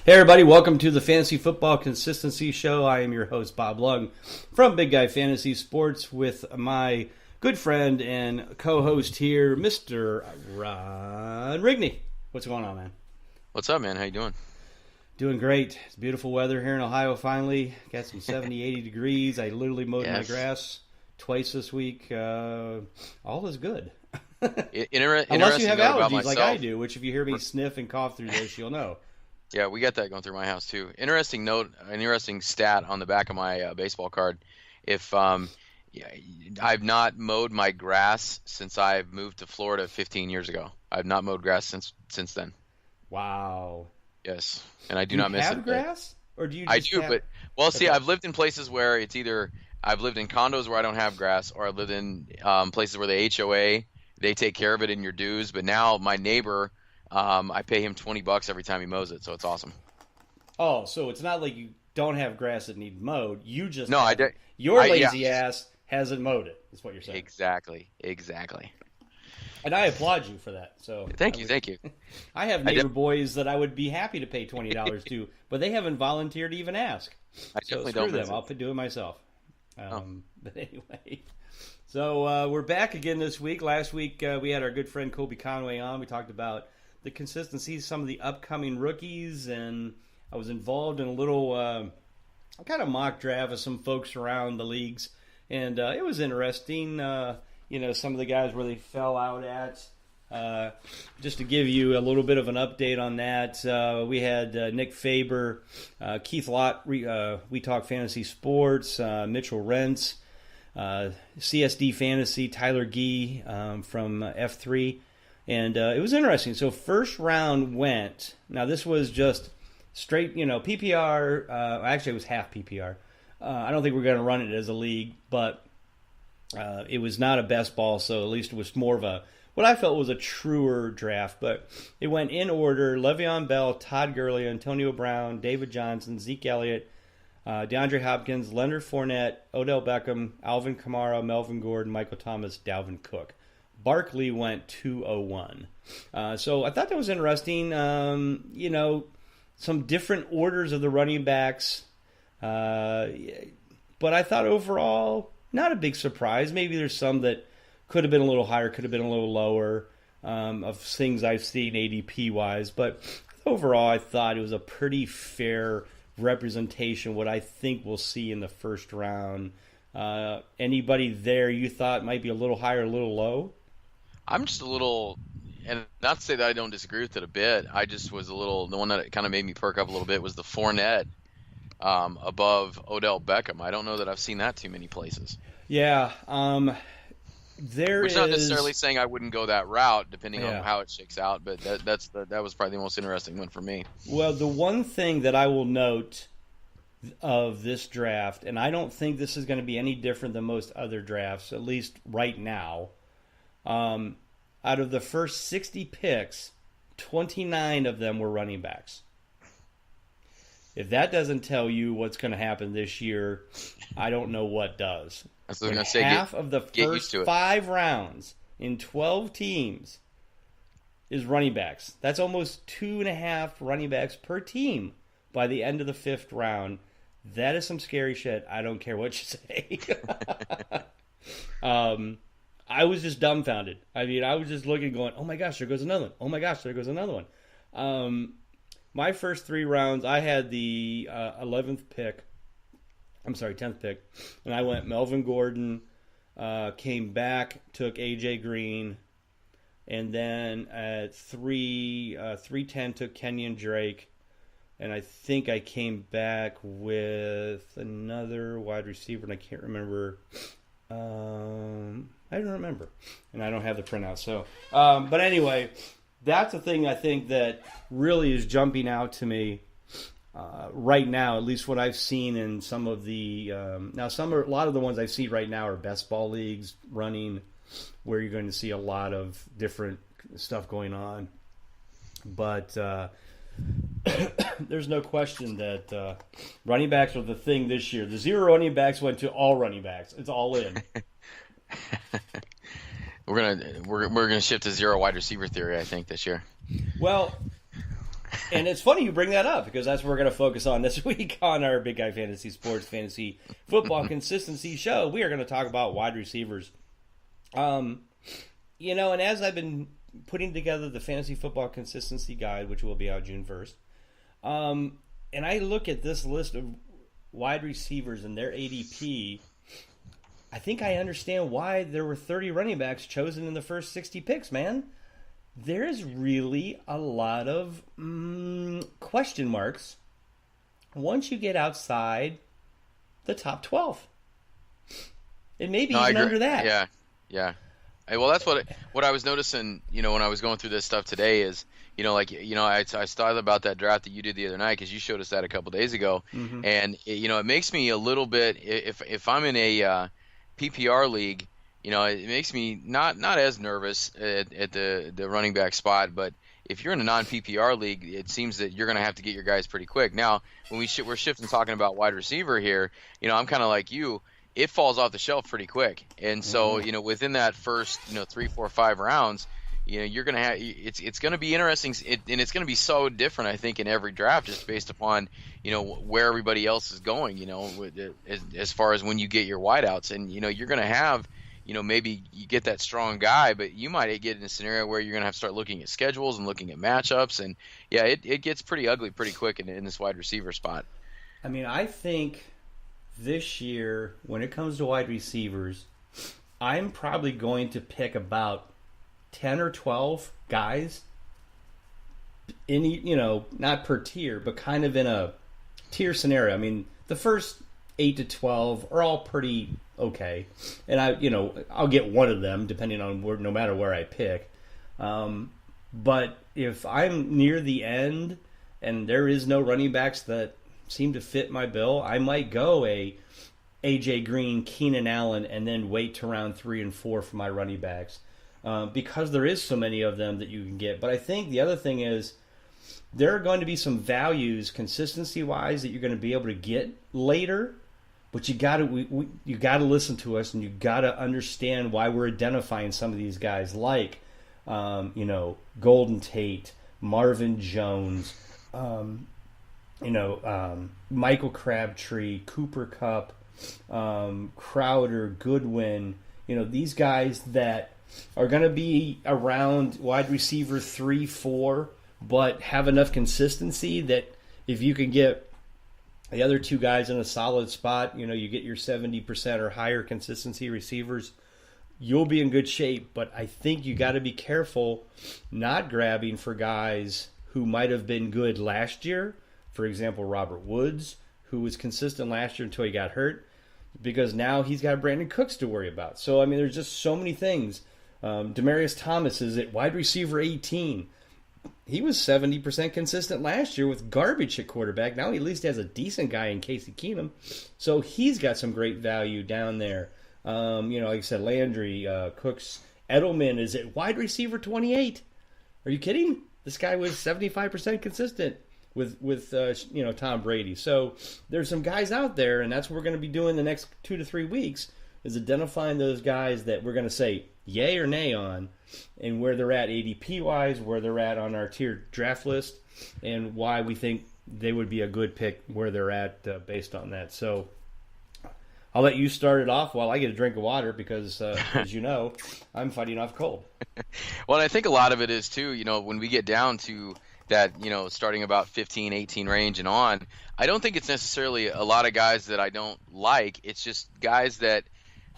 Hey everybody, welcome to the Fantasy Football Consistency Show. I am your host, Bob Lung, from Big Guy Fantasy Sports, with my good friend and co-host here, Mr. Ron Rigney. What's going on, man? What's up, man? How you doing? Doing great. It's beautiful weather here in Ohio finally. Got some 70, 80 degrees. I literally mowed my grass twice this week. All is good. Unless you have allergies like I do, which if you hear me sniff and cough through this, you'll know. Yeah, we got that going through my house too. Interesting note, an interesting stat on the back of my baseball card. If I've not mowed my grass since I've moved to Florida 15 years ago. I've not mowed grass since then. Wow. Yes, and I do not miss it. Do you have grass, or do you? I do, but see, I've lived in places where it's either I've lived in condos where I don't have grass, or I've lived in places where the HOA they take care of it in your dues. But now my neighbor. I pay him $20 every time he mows it, so it's awesome. Oh, so it's not like you don't have grass that needs mowed. You just your lazy ass hasn't mowed it. Is what you're saying. Exactly. And I applaud you for that. So thank you. I have neighbor boys that I would be happy to pay $20 to, but they haven't volunteered to even ask. I definitely so screw don't. them. I'll do it myself. But anyway. So we're back again this week. Last week we had our good friend Colby Conway on. We talked about the consistency, some of the upcoming rookies, and I was involved in a little kind of mock draft of some folks around the leagues, and it was interesting. Some of the guys where they fell out at. Just to give you a little bit of an update on that, we had Nick Faber, Keith Lott, We Talk Fantasy Sports, Mitchell Rentz, CSD Fantasy, Tyler Gee from F3. And it was interesting. So first round went. Now this was just straight, PPR. Actually, it was half PPR. I don't think we're going to run it as a league, but it was not a best ball. So at least it was more of what I felt was a truer draft. But it went in order: Le'Veon Bell, Todd Gurley, Antonio Brown, David Johnson, Zeke Elliott, DeAndre Hopkins, Leonard Fournette, Odell Beckham, Alvin Kamara, Melvin Gordon, Michael Thomas, Dalvin Cook. Barkley went 201. So I thought that was interesting. Some different orders of the running backs. But I thought overall, not a big surprise. Maybe there's some that could have been a little higher, could have been a little lower of things I've seen ADP-wise. But overall, I thought it was a pretty fair representation, what I think we'll see in the first round. Anybody there you thought might be a little higher, a little low? I'm just a little, and not to say that I don't disagree with it a bit, I just was the one that kind of made me perk up a little bit was the Fournette above Odell Beckham. I don't know that I've seen that too many places. Yeah, Which is not necessarily saying I wouldn't go that route, depending on how it shakes out, but that was probably the most interesting one for me. Well, the one thing that I will note of this draft, and I don't think this is going to be any different than most other drafts, at least right now, out of the first 60 picks, 29 of them were running backs. If that doesn't tell you what's going to happen this year, I don't know what does. I was going to say, half of the first 5 rounds in 12 teams is running backs. That's almost 2.5 running backs per team by the end of the 5th round. That is some scary shit. I don't care what you say. I was just dumbfounded. I mean, I was just looking going, oh my gosh, there goes another one. Oh my gosh, there goes another one. My first 3 rounds, I had the 10th pick. And I went Melvin Gordon, came back, took A.J. Green, and then at 310 took Kenyon Drake. And I think I came back with another wide receiver, and I can't remember. I don't remember, and I don't have the printout. So, but anyway, that's the thing I think that really is jumping out to me right now. At least what I've seen in some of the a lot of the ones I see right now are best ball leagues running, where you're going to see a lot of different stuff going on. But there's no question that running backs are the thing this year. The zero running backs went to all running backs. It's all in. We're gonna shift to zero wide receiver theory, I think, this year. Well, And it's funny you bring that up because that's what we're going to focus on this week on our Big Guy Fantasy Sports Fantasy Football Consistency Show. We are going to talk about wide receivers. And as I've been putting together the Fantasy Football Consistency Guide, which will be out June 1st, and I look at this list of wide receivers and their ADP, I think I understand why there were 30 running backs chosen in the first 60 picks, man. There's really a lot of question marks once you get outside the top 12. And maybe even under that. Yeah. Well, that's what I was noticing, when I was going through this stuff today is, I thought about that draft that you did the other night because you showed us that a couple days ago. Mm-hmm. And, it makes me a little bit, if I'm in a PPR league, it makes me not as nervous at the running back spot. But if you're in a non-PPR league, it seems that you're going to have to get your guys pretty quick. Now, when we're shifting talking about wide receiver here, I'm kind of like you. It falls off the shelf pretty quick. And so, within that first, 3, 4, 5 rounds, you're going to have, it's going to be interesting. And it's going to be so different, I think, in every draft, just based upon, where everybody else is going, as far as when you get your wideouts. And, you're going to have, maybe you get that strong guy, but you might get in a scenario where you're going to have to start looking at schedules and looking at matchups. And, it gets pretty ugly pretty quick in this wide receiver spot. I mean, I think this year, when it comes to wide receivers, I'm probably going to pick about 10 or 12 guys not per tier, but kind of in a tier scenario. I mean, the first 8 to 12 are all pretty okay. And I'll get one of them depending on no matter where I pick. But if I'm near the end and there is no running backs that seem to fit my bill, I might go a AJ Green, Keenan Allen, and then wait to round 3 and 4 for my running backs because there is so many of them that you can get. But I think the other thing is there are going to be some values consistency-wise that you're going to be able to get later, but you got to listen to us and you got to understand why we're identifying some of these guys like Golden Tate, Marvin Jones, Michael Crabtree, Cooper Kupp, Crowder, Goodwin, these guys that are going to be around wide receiver 3, 4, but have enough consistency that if you can get the other two guys in a solid spot, you get your 70% or higher consistency receivers, you'll be in good shape. But I think you got to be careful not grabbing for guys who might have been good last year. For example, Robert Woods, who was consistent last year until he got hurt, because now he's got Brandon Cooks to worry about. So, I mean, there's just so many things. Demaryius Thomas is at wide receiver 18. He was 70% consistent last year with garbage at quarterback. Now he at least has a decent guy in Casey Keenum. So he's got some great value down there. Like I said, Landry, Cooks. Edelman is at wide receiver 28. Are you kidding? This guy was 75% consistent with Tom Brady. So there's some guys out there, and that's what we're going to be doing the next 2 to 3 weeks, is identifying those guys that we're going to say yay or nay on, and where they're at ADP-wise, where they're at on our tiered draft list, and why we think they would be a good pick where they're at based on that. So I'll let you start it off while I get a drink of water because, as you know, I'm fighting off cold. Well, I think a lot of it is, too, when we get down to that, starting about 15, 18 range and on, I don't think it's necessarily a lot of guys that I don't like. It's just guys that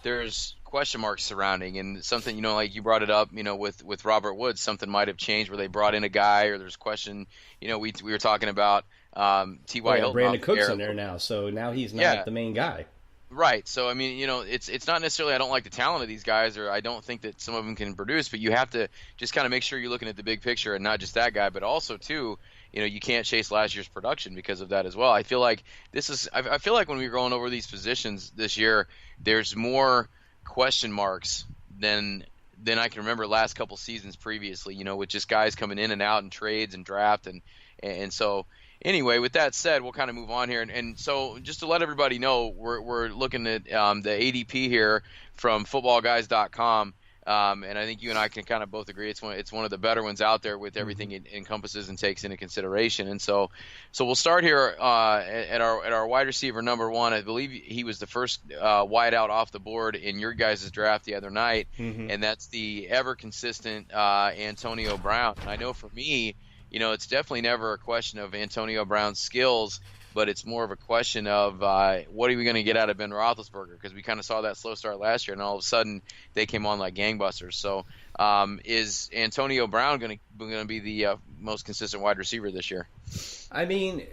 there's question marks surrounding, and something, like you brought it up, with Robert Woods, something might have changed where they brought in a guy, or there's question, we were talking about T.Y. Hilton. Brandon Cook's in there now, so now he's not the main guy. Right. So, I mean, it's not necessarily I don't like the talent of these guys, or I don't think that some of them can produce, but you have to just kind of make sure you're looking at the big picture and not just that guy, but also, too, you can't chase last year's production because of that as well. I feel like I feel like when we were going over these positions this year, there's more question marks than I can remember last couple seasons previously, with just guys coming in and out and trades and draft. And so anyway, with that said, we'll kind of move on here. And so just to let everybody know, we're looking at the ADP here from footballguys.com. And I think you and I can kind of both agree it's one of the better ones out there with everything it encompasses and takes into consideration. And so we'll start here at our wide receiver number 1. I believe he was the first wide out off the board in your guys' draft the other night, and that's the ever consistent Antonio Brown. And I know for me, it's definitely never a question of Antonio Brown's skills, but it's more of a question of what are we going to get out of Ben Roethlisberger, because we kind of saw that slow start last year, and all of a sudden they came on like gangbusters. So is Antonio Brown going to be the most consistent wide receiver this year? I mean,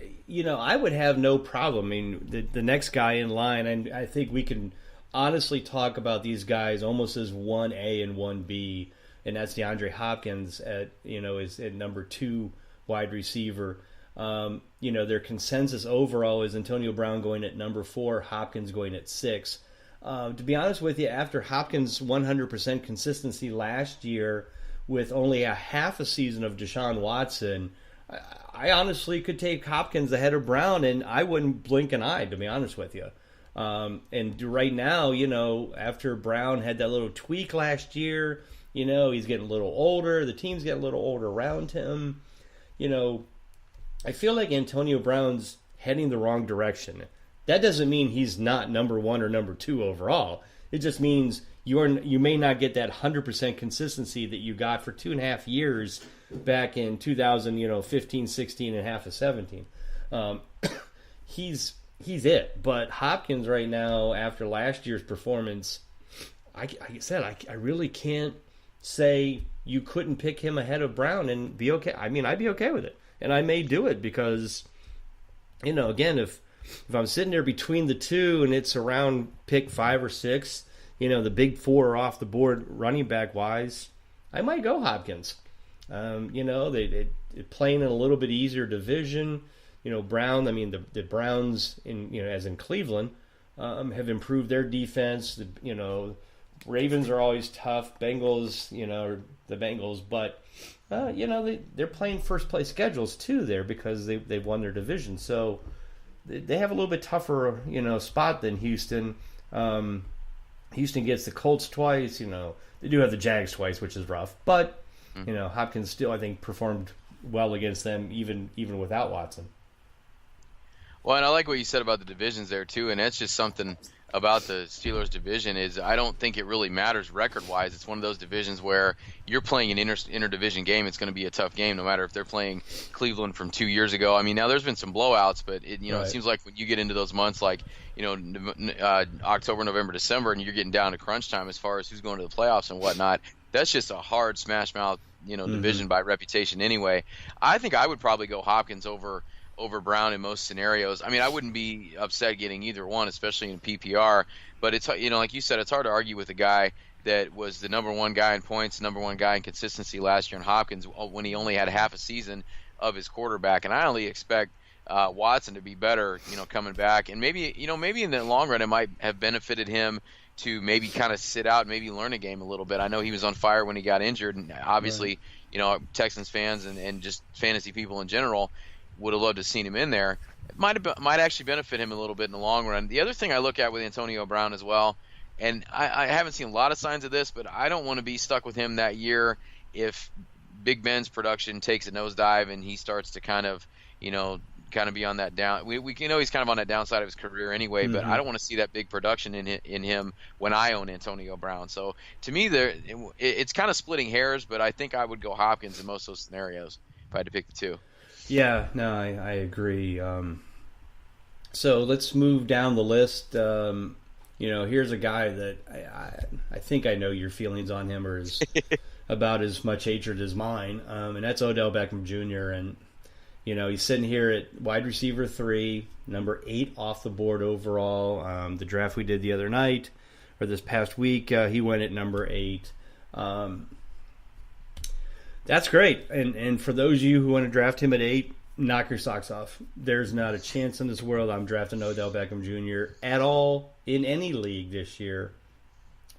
I would have no problem. I mean, the next guy in line, and I think we can honestly talk about these guys almost as 1A and 1B, and that's DeAndre Hopkins is at number 2 wide receiver. Their consensus overall is Antonio Brown going at number 4, Hopkins going at 6. To be honest with you, after Hopkins' 100% consistency last year with only a half a season of Deshaun Watson, I honestly could take Hopkins ahead of Brown, and I wouldn't blink an eye, to be honest with you. And right now, after Brown had that little tweak last year, he's getting a little older. The team's getting a little older around him. I feel like Antonio Brown's heading the wrong direction. That doesn't mean he's not number 1 or number 2 overall. It just means you may not get that 100% consistency that you got for 2.5 years back in 2015, 16, and half of 17. He's it. But Hopkins right now, after last year's performance, like I said, I really can't say you couldn't pick him ahead of Brown and be okay. I mean, I'd be okay with it. And I may do it because, again, if I'm sitting there between the two and it's around pick 5 or 6, the big 4 are off the board running back wise, I might go Hopkins. They're playing in a little bit easier division. Brown, I mean, the Browns, as in Cleveland, have improved their defense. Ravens are always tough. Bengals, the Bengals, but they're playing first place schedules too there because they've won their division. So they have a little bit tougher, spot than Houston. Houston gets the Colts twice. They do have the Jags twice, which is rough. But Hopkins still, I think, performed well against them even without Watson. Well, and I like what you said about the divisions there too, and that's just something about the Steelers division is I don't think it really matters record-wise. It's one of those divisions where you're playing an interdivision game. It's going to be a tough game no matter if they're playing Cleveland from 2 years ago. I mean, now there's been some blowouts, but right. It seems like when you get into those months like, October, November, December, and you're getting down to crunch time as far as who's going to the playoffs and whatnot, that's just a hard smash mouth, division by reputation anyway. I think I would probably go Hopkins over Brown in most scenarios. I mean, I wouldn't be upset getting either one, especially in PPR. But it's like you said, it's hard to argue with a guy that was the number 1 guy in points, number 1 guy in consistency last year in Hopkins when he only had half a season of his quarterback. And I only expect Watson to be better, coming back. And maybe in the long run, it might have benefited him to maybe kind of sit out, maybe learn a game a little bit. I know he was on fire when he got injured, and obviously, Texans fans and just fantasy people in general would have loved to have seen him in there. It might actually benefit him a little bit in the long run. The other thing I look at with Antonio Brown as well, and I haven't seen a lot of signs of this, but I don't want to be stuck with him that year if Big Ben's production takes a nosedive and he starts to kind of be on that down. We he's kind of on that downside of his career anyway, but I don't want to see that big production in him when I own Antonio Brown. So to me, it's kind of splitting hairs, but I think I would go Hopkins in most of those scenarios if I had to pick the two. Yeah, no, I agree. So let's move down the list. Here's a guy that I think I know your feelings on him are about as much hatred as mine, and that's Odell Beckham Jr. And he's sitting here at wide receiver 3, number 8 off the board overall. The draft we did the other night or this past week, he went at number 8. That's great. And for those of you who want to draft him at 8, knock your socks off. There's not a chance in this world I'm drafting Odell Beckham Jr. at all in any league this year.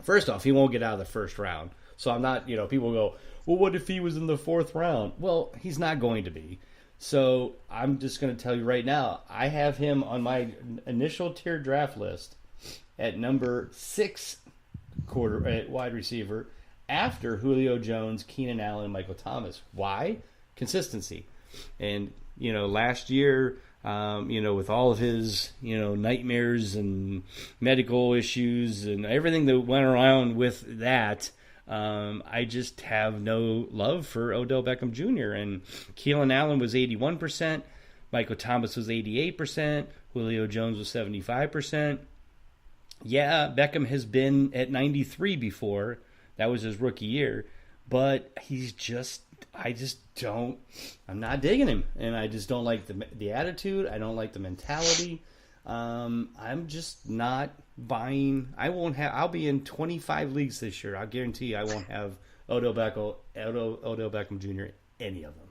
First off, he won't get out of the first round. So I'm not, people go, well, what if he was in the 4th round? Well, he's not going to be. So I'm just going to tell you right now, I have him on my initial tier draft list at number 6 wide receiver. after Julio Jones, Keenan Allen, and Michael Thomas. Why? Consistency. And, last year, with all of his, nightmares and medical issues and everything that went around with that, I just have no love for Odell Beckham Jr. And Keenan Allen was 81%, Michael Thomas was 88%, Julio Jones was 75%. Yeah, Beckham has been at 93 before. That was his rookie year. But I'm not digging him. And I just don't like the attitude. I don't like the mentality. I'm just not buying. I'll be in 25 leagues this year. I'll guarantee you I won't have Odell Beckham Jr. any of them.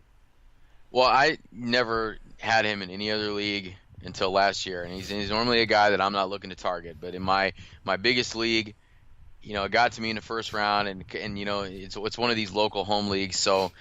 Well, I never had him in any other league until last year, and he's normally a guy that I'm not looking to target. But in my biggest league, it got to me in the first round, and it's one of these local home leagues, so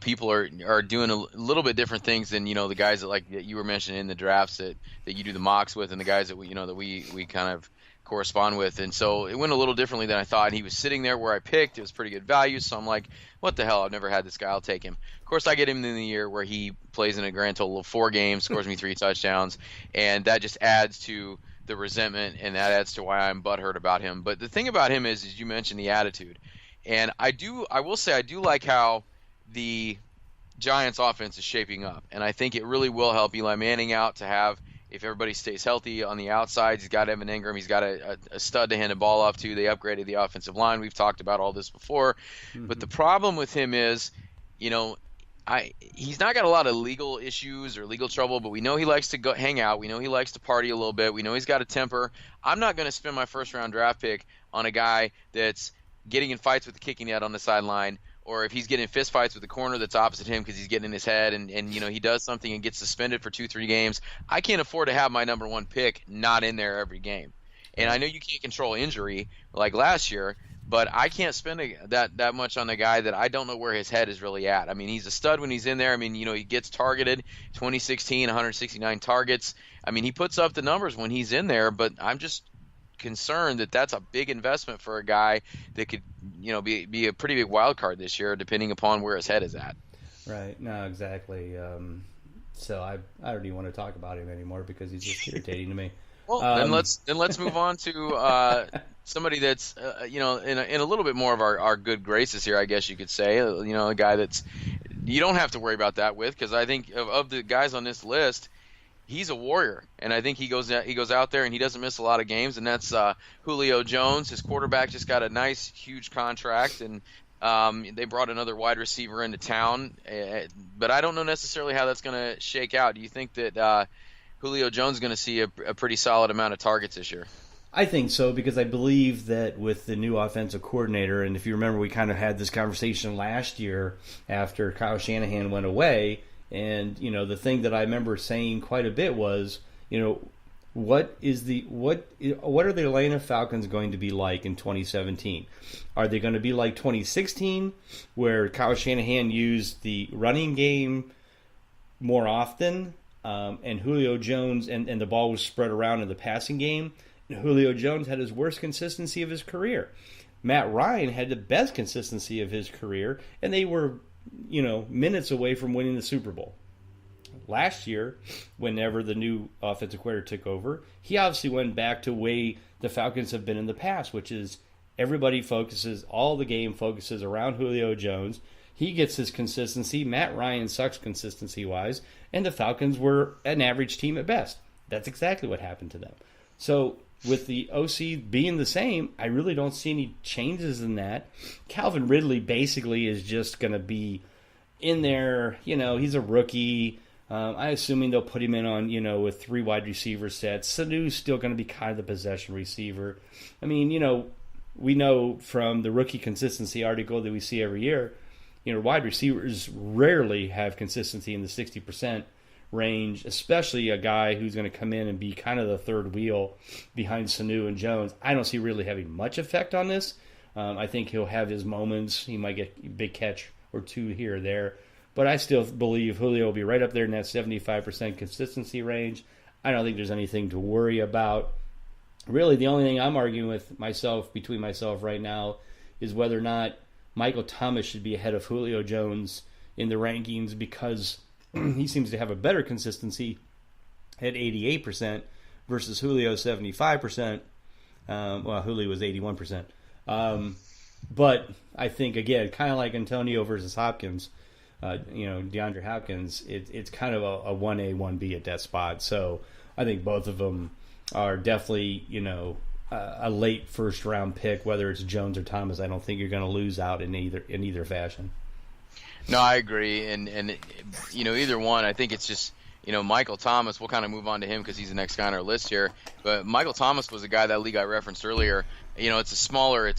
people are doing a little bit different things than the guys that you were mentioning in the drafts that you do the mocks with, and the guys that we kind of correspond with. And so it went a little differently than I thought. He was sitting there where I picked. It was pretty good value, so I'm like, what the hell, I've never had this guy, I'll take him. Of course, I get him in the year where he plays in a grand total of 4 games, scores me 3 touchdowns, and that just adds to the resentment, and that adds to why I'm butthurt about him. But the thing about him is you mentioned the attitude, and I will say I do like how the Giants offense is shaping up, and I think it really will help Eli Manning out to have, if everybody stays healthy on the outside. He's got Evan Ingram, he's got a stud to hand the ball off to. They upgraded the offensive line. We've talked about all this before. Mm-hmm. But the problem with him is, he's not got a lot of legal issues or legal trouble, but we know he likes to go hang out. We know he likes to party a little bit. We know he's got a temper. I'm not going to spend my first-round draft pick on a guy that's getting in fights with the kicking net on the sideline, or if he's getting fist fights with the corner that's opposite him because he's getting in his head and he does something and gets suspended for 2-3 games. I can't afford to have my number 1 pick not in there every game. And I know you can't control injury like last year, but I can't spend that much on a guy that I don't know where his head is really at. I mean, he's a stud when he's in there. I mean, he gets targeted, 2016, 169 targets. I mean, he puts up the numbers when he's in there, but I'm just concerned that that's a big investment for a guy that could, be a pretty big wild card this year, depending upon where his head is at. Right. No, exactly. So I don't even want to talk about him anymore because he's just irritating to me. Well, then let's move on to somebody that's in a little bit more of our good graces here, I guess you could say. A guy that's you don't have to worry about that with, because I think of the guys on this list, he's a warrior, and I think he goes out there and he doesn't miss a lot of games, and that's Julio Jones. His quarterback just got a nice huge contract, and they brought another wide receiver into town, but I don't know necessarily how that's going to shake out. Do you think that Julio Jones is going to see a pretty solid amount of targets this year? I think so, because I believe that with the new offensive coordinator, and if you remember, we kind of had this conversation last year after Kyle Shanahan went away, and the thing that I remember saying quite a bit was, what are the Atlanta Falcons going to be like in 2017? Are they going to be like 2016, where Kyle Shanahan used the running game more often? And Julio Jones, and the ball was spread around in the passing game. And Julio Jones had his worst consistency of his career. Matt Ryan had the best consistency of his career, and they were, minutes away from winning the Super Bowl. Last year, whenever the new offensive coordinator took over, he obviously went back to the way the Falcons have been in the past, which is all the game focuses around Julio Jones. He gets his consistency. Matt Ryan sucks consistency-wise, and the Falcons were an average team at best. That's exactly what happened to them. So with the OC being the same, I really don't see any changes in that. Calvin Ridley basically is just going to be in there. He's a rookie. I'm assuming they'll put him in on, with 3 wide receiver sets. Sanu's still going to be kind of the possession receiver. I mean, we know from the rookie consistency article that we see every year, wide receivers rarely have consistency in the 60% range, especially a guy who's going to come in and be kind of the third wheel behind Sanu and Jones. I don't see really having much effect on this. I think he'll have his moments. He might get a big catch or 2 here or there. But I still believe Julio will be right up there in that 75% consistency range. I don't think there's anything to worry about. Really, the only thing I'm arguing with between myself right now, is whether or not Michael Thomas should be ahead of Julio Jones in the rankings because he seems to have a better consistency at 88% versus Julio 75%. Well, Julio was 81%. But I think, again, kind of like Antonio versus Hopkins, DeAndre Hopkins, it's kind of a 1A, 1B at that spot. So I think both of them are definitely, a late first round pick, whether it's Jones or Thomas. I don't think you're going to lose out in either fashion. No, I agree, and either one. I think it's just Michael Thomas. We'll kind of move on to him because he's the next guy on our list here. But Michael Thomas was a guy, that league I referenced earlier. It's a smaller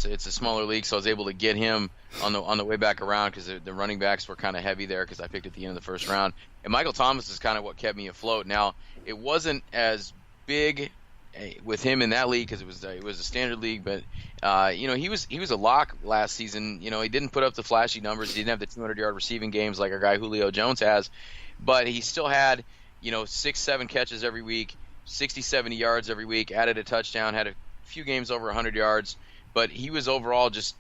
league, so I was able to get him on the way back around because the running backs were kind of heavy there because I picked at the end of the first round. And Michael Thomas is kind of what kept me afloat. Now it wasn't as big with him in that league because it was a standard league, but he was a lock last season. He didn't put up the flashy numbers. He didn't have the 200-yard receiving games like our guy Julio Jones has, but he still had 6-7 catches every week, 60-70 yards every week, added a touchdown, had a few games over 100 yards, but he was overall just.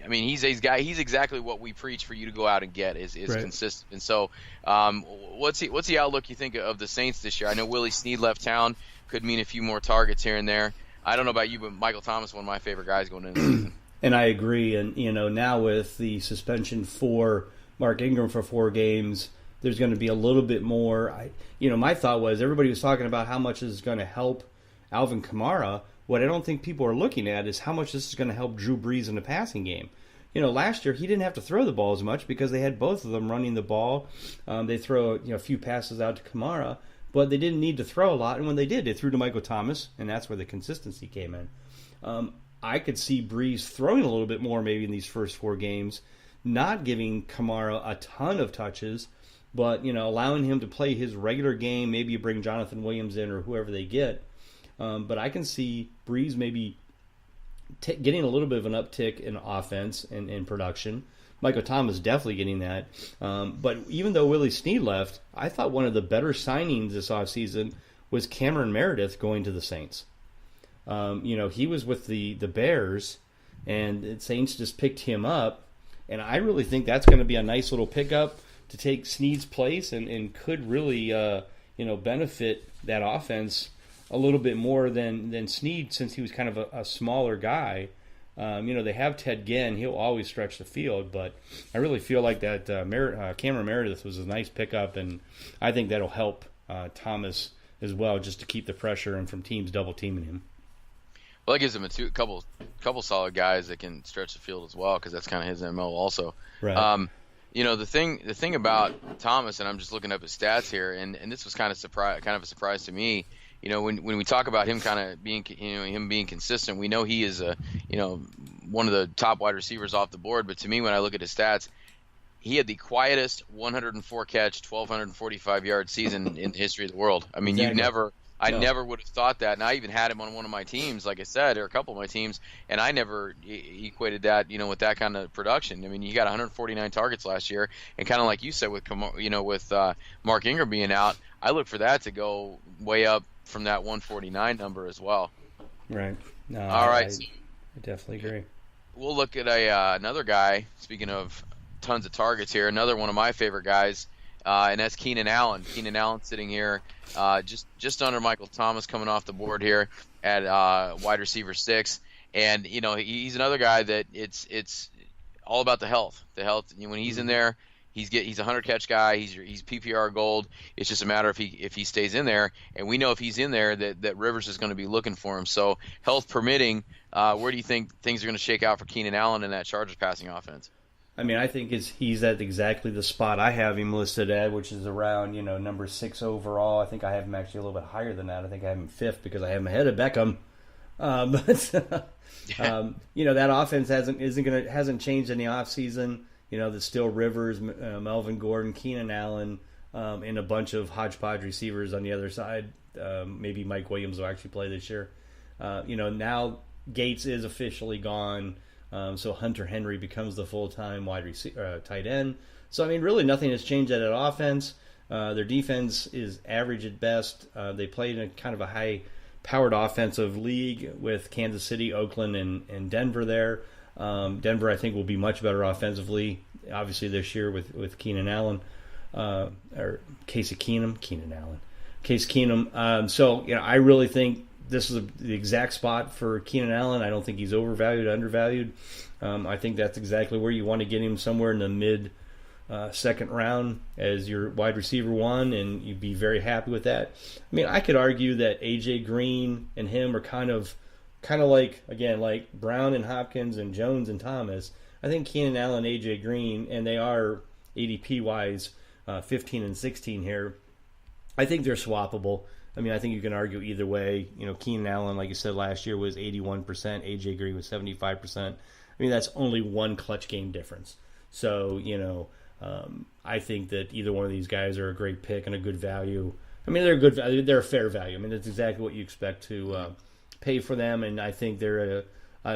I mean, he's exactly what we preach for you to go out and get is right. Consistent. And so, what's the outlook you think of the Saints this year? I know Willie Snead left town. Could mean a few more targets here and there. I don't know about you, but Michael Thomas, one of my favorite guys going into the season. And I agree. And, now with the suspension for Mark Ingram for 4 games, there's going to be a little bit more. My thought was everybody was talking about how much this is going to help Alvin Kamara. What I don't think people are looking at is how much this is going to help Drew Brees in the passing game. Last year he didn't have to throw the ball as much because they had both of them running the ball. They throw a few passes out to Kamara, but they didn't need to throw a lot. And when they did, they threw to Michael Thomas, and that's where the consistency came in. I could see Brees throwing a little bit more maybe in these first 4 games, not giving Kamara a ton of touches, but allowing him to play his regular game. Maybe you bring Jonathan Williams in or whoever they get. But I can see Brees maybe getting a little bit of an uptick in offense and in production. Michael Thomas definitely getting that. But even though Willie Snead left, I thought one of the better signings this offseason was Cameron Meredith going to the Saints. He was with the Bears, and the Saints just picked him up. And I really think that's going to be a nice little pickup to take Snead's place and could really benefit that offense a little bit more than Snead, since he was kind of a smaller guy. They have Ted Ginn. He'll always stretch the field, but I really feel like that Cameron Meredith was a nice pickup, and I think that'll help Thomas as well, just to keep the pressure and from teams double-teaming him. Well, that gives him a couple solid guys that can stretch the field as well, because that's kind of his MO also. Right. The thing about Thomas, and I'm just looking up his stats here, and this was kind of a surprise to me. When we talk about him kind of being, him being consistent, we know he is one of the top wide receivers off the board. But to me, when I look at his stats, he had the quietest 104 catch, 1,245 yard season in the history of the world. I mean, Exactly. I never would have thought that. And I even had him on one of my teams, like I said, or a couple of my teams, and I never equated that, with that kind of production. I mean, he got 149 targets last year, and kind of like you said with Mark Ingram being out, I look for that to go way up from that 149 number as well. Right. No, all right. I definitely agree. We'll look at another guy. Speaking of tons of targets here, another one of my favorite guys, and that's Keenan Allen. Keenan Allen sitting here just under Michael Thomas, coming off the board here at wide receiver 6. And he's another guy that it's all about the health. The health. When he's in there, he's a 100 catch guy. He's PPR gold. It's just a matter if he stays in there, and we know if he's in there that Rivers is going to be looking for him. So health permitting, where do you think things are going to shake out for Keenan Allen in that Chargers passing offense? I mean, I think he's at exactly the spot I have him listed at, which is around number 6 overall. I think I have him actually a little bit higher than that. I think I have him 5th because I have him ahead of Beckham. That offense hasn't changed in the offseason. There's still Rivers, Melvin Gordon, Keenan Allen, and a bunch of hodgepodge receivers on the other side. Maybe Mike Williams will actually play this year. Now Gates is officially gone, so Hunter Henry becomes the full-time tight end. So, I mean, really nothing has changed at that offense. Their defense is average at best. They play in a kind of a high-powered offensive league with Kansas City, Oakland, and Denver there. Denver, I think, will be much better offensively, obviously, this year with Keenan Allen, or Case Keenum. So, I really think this is the exact spot for Keenan Allen. I don't think he's overvalued, undervalued. I think that's exactly where you want to get him, somewhere in the mid second round as your wide receiver one, and you'd be very happy with that. I mean, I could argue that A.J. Green and him are kind of like, again, like Brown and Hopkins and Jones and Thomas. I think Keenan Allen, A.J. Green, and they are ADP-wise 15 and 16 here. I think they're swappable. I mean, I think you can argue either way. Keenan Allen, like you said, last year was 81%. A.J. Green was 75%. I mean, that's only one clutch game difference. So, I think that either one of these guys are a great pick and a good value. I mean, they're a good value. They're a fair value. I mean, that's exactly what you expect to pay for them, and I think they're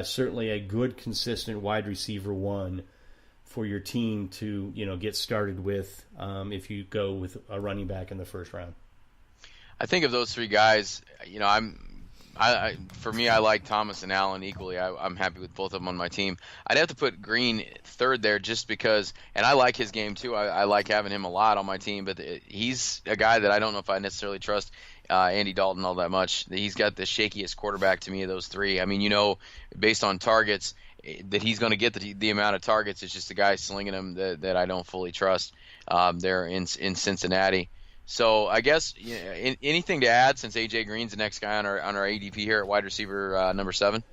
certainly a good, consistent wide receiver one for your team to get started with if you go with a running back in the first round. I think of those three guys, for me, I like Thomas and Allen equally. I'm happy with both of them on my team. I'd have to put Green third there just because, and I like his game too. I like having him a lot on my team, but he's a guy that I don't know if I necessarily trust Andy Dalton all that much. He's got the shakiest quarterback to me of those three. I mean, based on targets, that he's going to get the amount of targets. It's just the guy slinging them that I don't fully trust there in Cincinnati. So I guess anything to add since A.J. Green's the next guy on our ADP here at wide receiver number 7?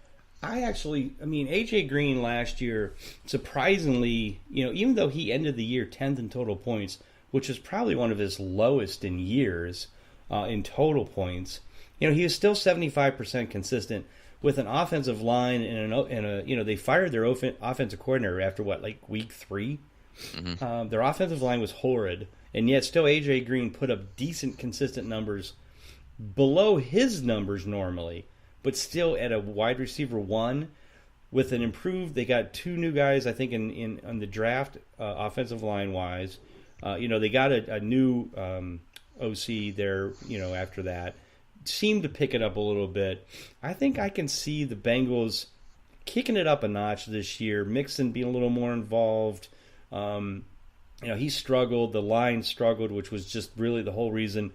A.J. Green last year, surprisingly, even though he ended the year 10th in total points, which is probably one of his lowest in years in total points, he was still 75% consistent with an offensive line and they fired their offensive coordinator after week 3? Mm-hmm. Their offensive line was horrid. And yet still A.J. Green put up decent, consistent numbers below his numbers normally, but still at a wide receiver one with an improved. They got 2 new guys, I think, in the draft, offensive line wise. They got a new OC there. After that, seemed to pick it up a little bit. I think I can see the Bengals kicking it up a notch this year. Mixon being a little more involved. He struggled. The line struggled, which was just really the whole reason.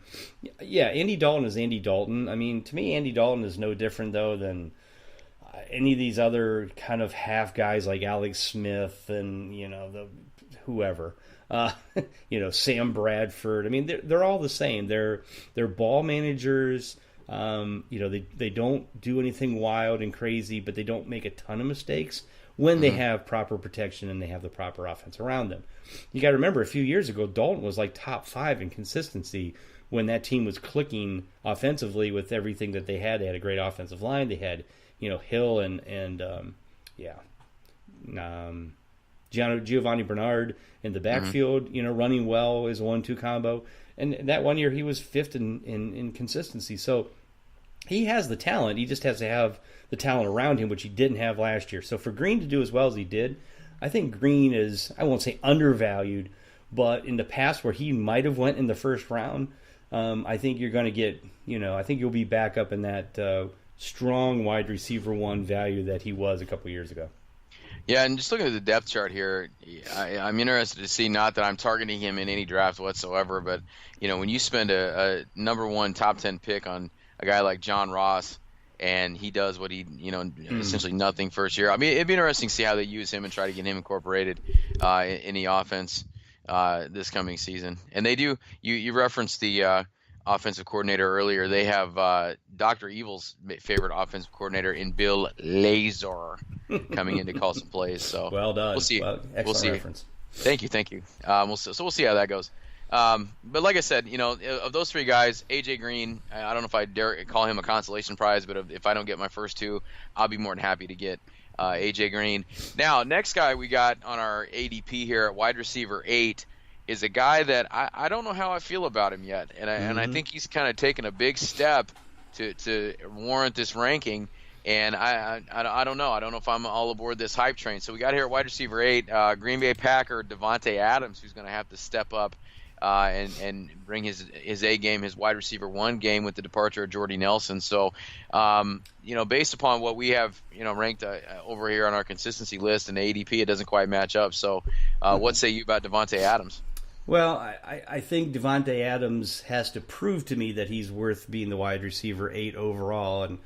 Yeah, Andy Dalton is Andy Dalton. I mean, to me, Andy Dalton is no different, though, than any of these other kind of half guys like Alex Smith and, whoever. Sam Bradford. I mean, they're all the same. They're ball managers. They don't do anything wild and crazy, but they don't make a ton of mistakes when they have proper protection and they have the proper offense around them. You got to remember, a few years ago, Dalton was like top 5 in consistency when that team was clicking offensively with everything that they had. They had a great offensive line. They had, Hill and Giovanni Bernard in the backfield, running well as a 1-2 combo. And that one year he was 5th in consistency. So he has the talent. He just has to have the talent around him, which he didn't have last year. So for Green to do as well as he did, I think Green is, I won't say undervalued, but in the past where he might have went in the first round, I think you're going to get, I think you'll be back up in that strong wide receiver one value that he was a couple years ago. Yeah, and just looking at the depth chart here, I'm interested to see, not that I'm targeting him in any draft whatsoever, but, when you spend a number 1 top 10 pick on a guy like John Ross, and he does what he, essentially nothing first year. I mean, it'd be interesting to see how they use him and try to get him incorporated in the offense this coming season. And they do. You referenced the offensive coordinator earlier. They have Dr. Evil's favorite offensive coordinator in Bill Lazor coming in to call some plays. So well done. We'll see. Well, excellent reference. Thank you. We'll see how that goes. But like I said, of those 3 guys, A.J. Green, I don't know if I dare call him a consolation prize, but if I don't get my first 2, I'll be more than happy to get A.J. Green. Now, next guy we got on our ADP here at wide receiver 8 is a guy that I don't know how I feel about him yet, and I think he's kind of taken a big step to warrant this ranking. And I don't know. I don't know if I'm all aboard this hype train. So we got here at wide receiver 8, Green Bay Packer Devontae Adams, who's going to have to step up and bring his A game, his wide receiver one game with the departure of Jordy Nelson. So, based upon what we have, ranked over here on our consistency list and ADP, it doesn't quite match up. So, what say you about Davante Adams? Well, I think Davante Adams has to prove to me that he's worth being the wide receiver 8 overall, and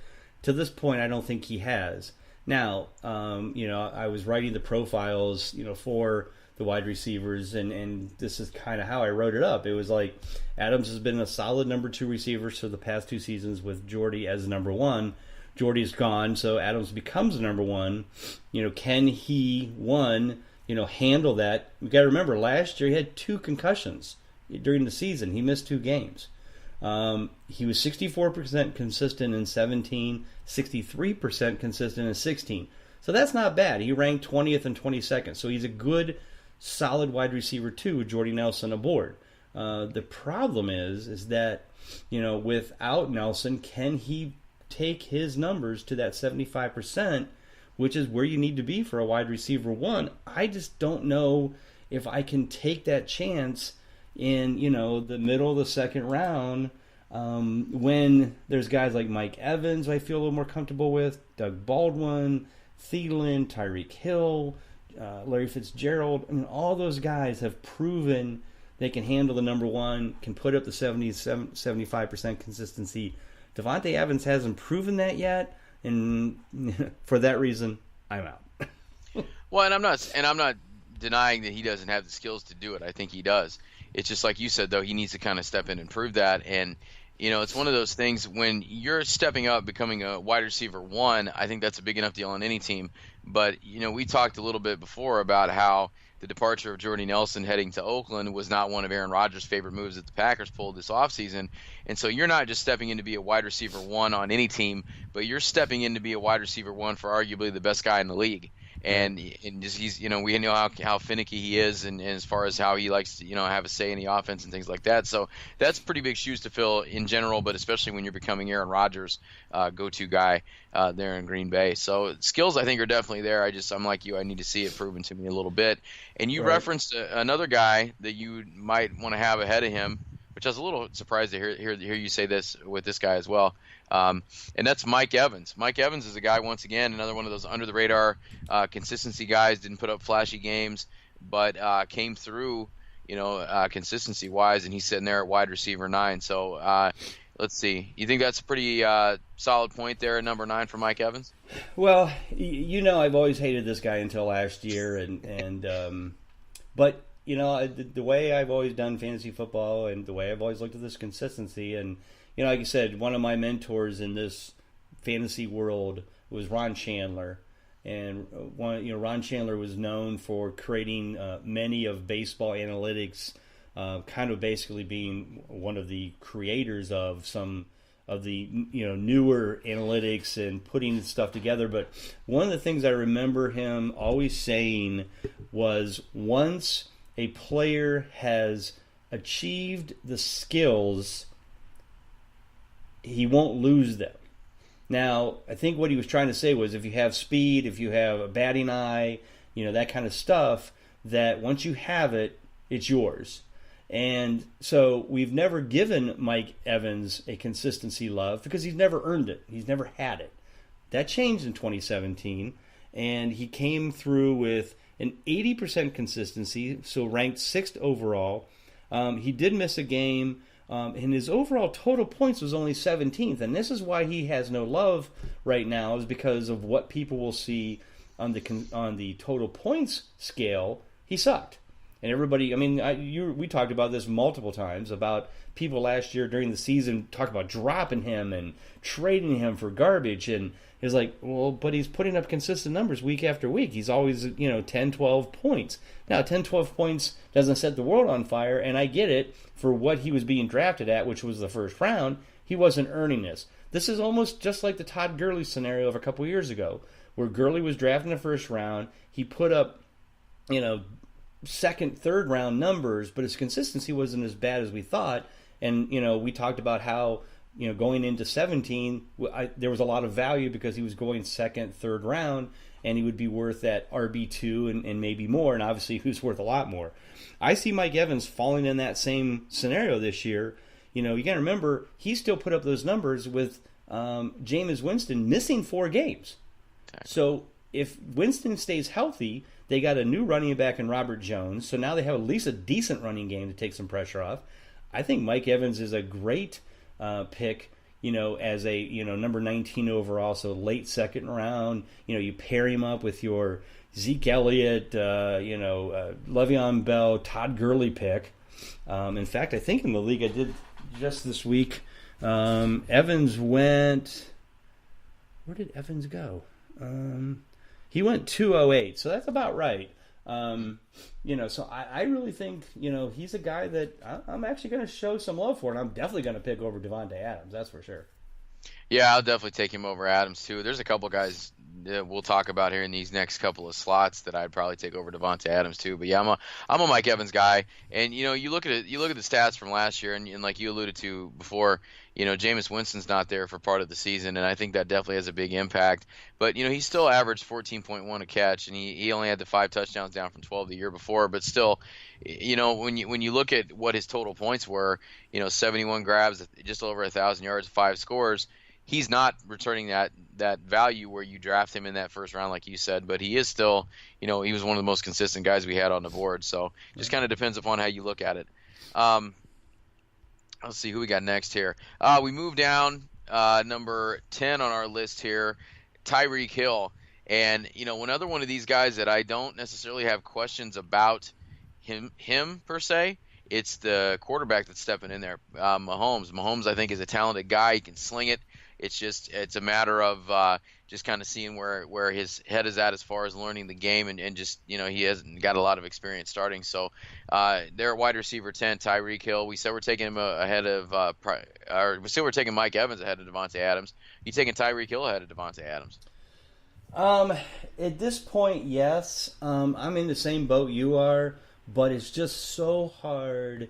to this point, I don't think he has. Now, I was writing the profiles, for the wide receivers, and this is kind of how I wrote it up. It was like Adams has been a solid number 2 receiver for the past 2 seasons with Jordy as number 1. Jordy's gone, so Adams becomes number 1. Can he, handle that? We got to remember, last year he had 2 concussions during the season. He missed 2 games. He was 64% consistent in 17, 63% consistent in 16. So that's not bad. He ranked 20th and 22nd. So he's a good, solid wide receiver too with Jordy Nelson aboard. The problem is that, without Nelson, can he take his numbers to that 75%, which is where you need to be for a wide receiver 1? I just don't know if I can take that chance in, the middle of the second round, when there's guys like Mike Evans I feel a little more comfortable with, Doug Baldwin, Thielen, Tyreek Hill, Larry Fitzgerald. All those guys have proven they can handle the number 1, can put up the 75% consistency. Davante Evans hasn't proven that yet, and for that reason, I'm out. Well, and I'm not denying that he doesn't have the skills to do it. I think he does. It's just like you said, though, he needs to kind of step in and prove that. And, it's one of those things when you're stepping up, becoming a wide receiver 1, I think that's a big enough deal on any team. But, we talked a little bit before about how the departure of Jordy Nelson heading to Oakland was not one of Aaron Rodgers' favorite moves that the Packers pulled this offseason. And so you're not just stepping in to be a wide receiver 1 on any team, but you're stepping in to be a wide receiver 1 for arguably the best guy in the league. And just he's, we know how finicky he is, and as far as how he likes to, have a say in the offense and things like that. So that's pretty big shoes to fill in general, but especially when you're becoming Aaron Rodgers' go-to guy there in Green Bay. So skills, I think, are definitely there. I'm like you. I need to see it proven to me a little bit. And you referenced another guy that you might want to have ahead of him, which I was a little surprised to hear you say this with this guy as well. And that's Mike Evans. Mike Evans is a guy, once again, another one of those under-the-radar consistency guys. Didn't put up flashy games, but came through, consistency-wise, and he's sitting there at wide receiver 9. So let's see. You think that's a pretty solid point there at number 9 for Mike Evans? Well, I've always hated this guy until last year, but the way I've always done fantasy football and the way I've always looked at this consistency, and like I said, one of my mentors in this fantasy world was Ron Chandler, and Ron Chandler was known for creating many of baseball analytics, kind of basically being one of the creators of some of the newer analytics and putting stuff together. But one of the things I remember him always saying was, once a player has achieved the skills, he won't lose them. Now, I think what he was trying to say was, if you have speed, if you have a batting eye, that kind of stuff, that once you have it, it's yours. And so we've never given Mike Evans a consistency love because he's never earned it. He's never had it. That changed in 2017, and he came through with an 80% consistency, so ranked 6th overall. He did miss a game, and his overall total points was only 17th. And this is why he has no love right now, is because of what people will see on the total points scale. He sucked. And everybody, we talked about this multiple times, about people last year during the season talk about dropping him and trading him for garbage. And it's like, well, but he's putting up consistent numbers week after week. He's always, 10, 12 points. Now, 10, 12 points doesn't set the world on fire, and I get it for what he was being drafted at, which was the first round. He wasn't earning this. This is almost just like the Todd Gurley scenario of a couple years ago, where Gurley was drafted in the first round. He put up, second, third round numbers, but his consistency wasn't as bad as we thought. And we talked about how going into 17, there was a lot of value because he was going second, third round, and he would be worth that RB2 and maybe more, and obviously he was worth a lot more. I see Mike Evans falling in that same scenario this year. You got to remember, he still put up those numbers with Jameis Winston missing 4 games. So if Winston stays healthy, they got a new running back in Robert Jones, so now they have at least a decent running game to take some pressure off. I think Mike Evans is a great pick, as a number 19 overall, so late second round. You pair him up with your Zeke Elliott, Le'Veon Bell, Todd Gurley pick. In fact, I think in the league I did just this week, Evans went. Where did Evans go? He went 208, so that's about right. So I really think, he's a guy that I'm actually going to show some love for, and I'm definitely going to pick over Devontae Adams, that's for sure. Yeah, I'll definitely take him over Adams too. There's a couple guys that we'll talk about here in these next couple of slots that I'd probably take over Devontae Adams too. But yeah, I'm a Mike Evans guy, and you look at it, you look at the stats from last year, and like you alluded to before, Jameis Winston's not there for part of the season, and I think that definitely has a big impact. But he still averaged 14.1 a catch, and he only had the 5 touchdowns down from 12 the year before. But still, when you look at what his total points were, 71 grabs, just over 1,000 yards, 5 scores. He's not returning that value where you draft him in that first round, like you said, but he is still, he was one of the most consistent guys we had on the board. So just kind of depends upon how you look at it. Let's see who we got next here. We move down number 10 on our list here, Tyreek Hill. And, another one of these guys that I don't necessarily have questions about him per se. It's the quarterback that's stepping in there, Mahomes. Mahomes, I think, is a talented guy. He can sling it. It's a matter of just kind of seeing where his head is at as far as learning the game and just, he hasn't got a lot of experience starting. So they're at wide receiver 10, Tyreek Hill. We said we're taking him ahead of we said we're taking Mike Evans ahead of Devontae Adams. You taking Tyreek Hill ahead of Devontae Adams? At this point, yes. I'm in the same boat you are, but it's just so hard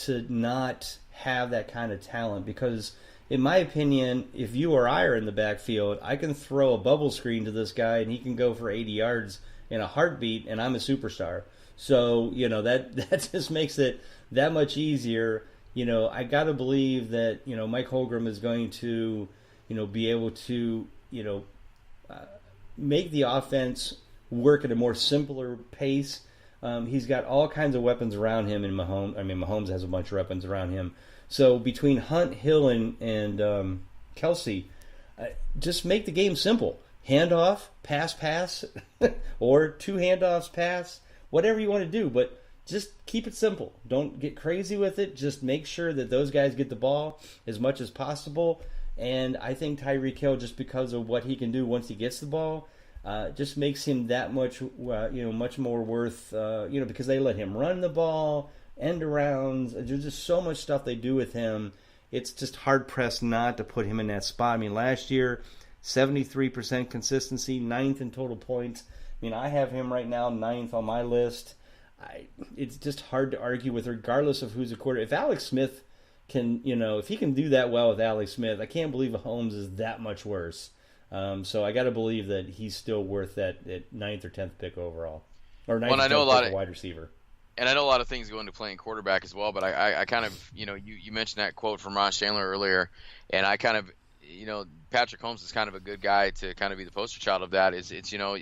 to not have that kind of talent because, in my opinion, if you or I are in the backfield, I can throw a bubble screen to this guy and he can go for 80 yards in a heartbeat, and I'm a superstar. So, that just makes it that much easier. I got to believe that, Mike Holmgren is going to, be able to, make the offense work at a more simpler pace. He's got all kinds of weapons around him, and Mahomes has a bunch of weapons around him. So between Hunt, Hill, and Kelsey, just make the game simple. Handoff, pass, or 2 handoffs, pass, whatever you want to do. But just keep it simple. Don't get crazy with it. Just make sure that those guys get the ball as much as possible. And I think Tyreek Hill, just because of what he can do once he gets the ball, just makes him that much, much more worth, because they let him run the ball, end arounds. There's just so much stuff they do with him. It's just hard pressed not to put him in that spot. Last year, 73% consistency, 9th in total points. I have him right now 9th on my list. It's just hard to argue with, regardless of who's a quarterback. If Alex Smith can, if he can do that well with Alex Smith, I can't believe Mahomes is that much worse. So I got to believe that he's still worth that 9th or 10th pick overall, or 9th or 10th pick wide receiver. And I know a lot of things go into playing quarterback as well, but I kind of, you mentioned that quote from Ron Chandler earlier, and I kind of, Patrick Holmes is kind of a good guy to kind of be the poster child of that.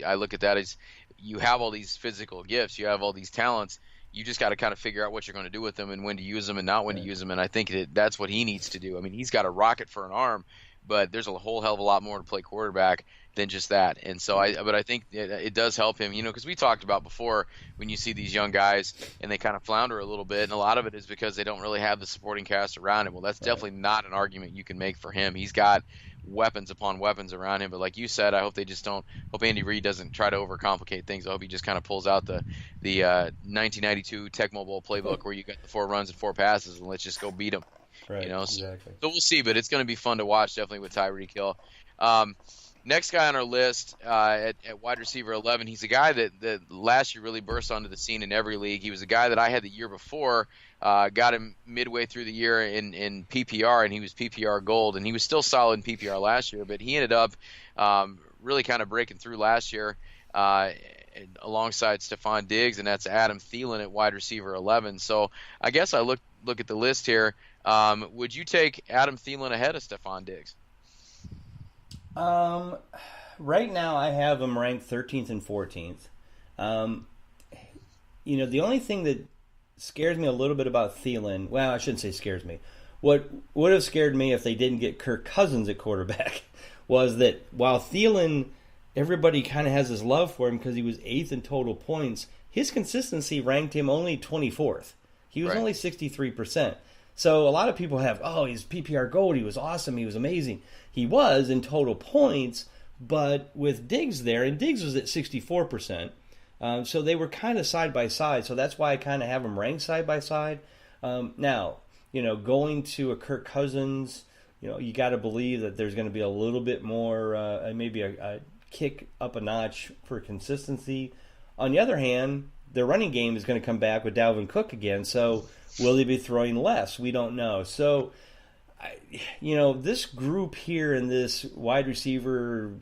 I look at that as you have all these physical gifts, you have all these talents, you just got to kind of figure out what you're going to do with them and when to use them and not when to use them. And I think that's what he needs to do. He's got a rocket for an arm, but there's a whole hell of a lot more to play quarterback than just that. And so I think it does help him, because we talked about before, when you see these young guys and they kind of flounder a little bit, and a lot of it is because they don't really have the supporting cast around him. Well, that's definitely not an argument you can make for him. He's got weapons upon weapons around him, but like you said, I hope hope Andy Reid doesn't try to overcomplicate things. I hope he just kind of pulls out the 1992 Tecmo Bowl playbook where you got the 4 runs and 4 passes and let's just go beat them. Right, exactly. So we'll see, but it's going to be fun to watch, definitely, with Tyreek Hill. Next guy on our list at wide receiver 11, he's a guy that last year really burst onto the scene in every league. He was a guy that I had the year before, got him midway through the year in PPR, and he was PPR gold, and he was still solid in PPR last year, but he ended up really kind of breaking through last year alongside Stephon Diggs, and that's Adam Thielen at wide receiver 11. So I guess I look at the list here. Would you take Adam Thielen ahead of Stephon Diggs? Right now I have him ranked 13th and 14th. The only thing that scares me a little bit about Thielen, well, I shouldn't say scares me. What would have scared me if they didn't get Kirk Cousins at quarterback was that while Thielen, everybody kind of has this love for him because he was 8th in total points, his consistency ranked him only 24th. He was only 63%. So a lot of people have, he's PPR gold, he was awesome, he was amazing. He was in total points, but with Diggs there, and Diggs was at 64%, so they were kind of side by side, so that's why I kind of have them ranked side by side. Now, going to a Kirk Cousins, you got to believe that there's going to be a little bit more, maybe a kick up a notch for consistency. On the other hand, the running game is going to come back with Dalvin Cook again, so will they be throwing less? We don't know. So, this group here in this wide receiver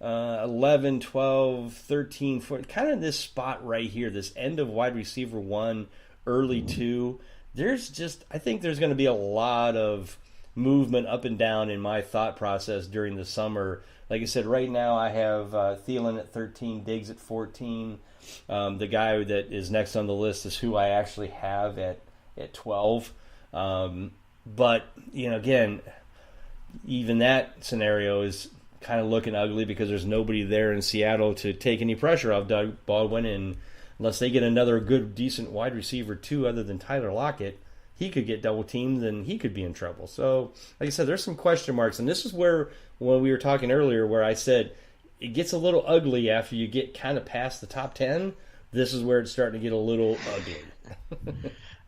11, 12, 13, 14, kind of this spot right here, this end of wide receiver 1, early 2, I think there's going to be a lot of movement up and down in my thought process during the summer. Like I said, right now I have Thielen at 13, Diggs at 14. The guy that is next on the list is who I actually have at 12. But, again, even that scenario is kind of looking ugly because there's nobody there in Seattle to take any pressure off Doug Baldwin. And unless they get another good, decent wide receiver, too, other than Tyler Lockett, he could get double teamed and he could be in trouble. So, like I said, there's some question marks. And this is where, when we were talking earlier, where I said it gets a little ugly after you get kind of past the top 10. This is where it's starting to get a little ugly.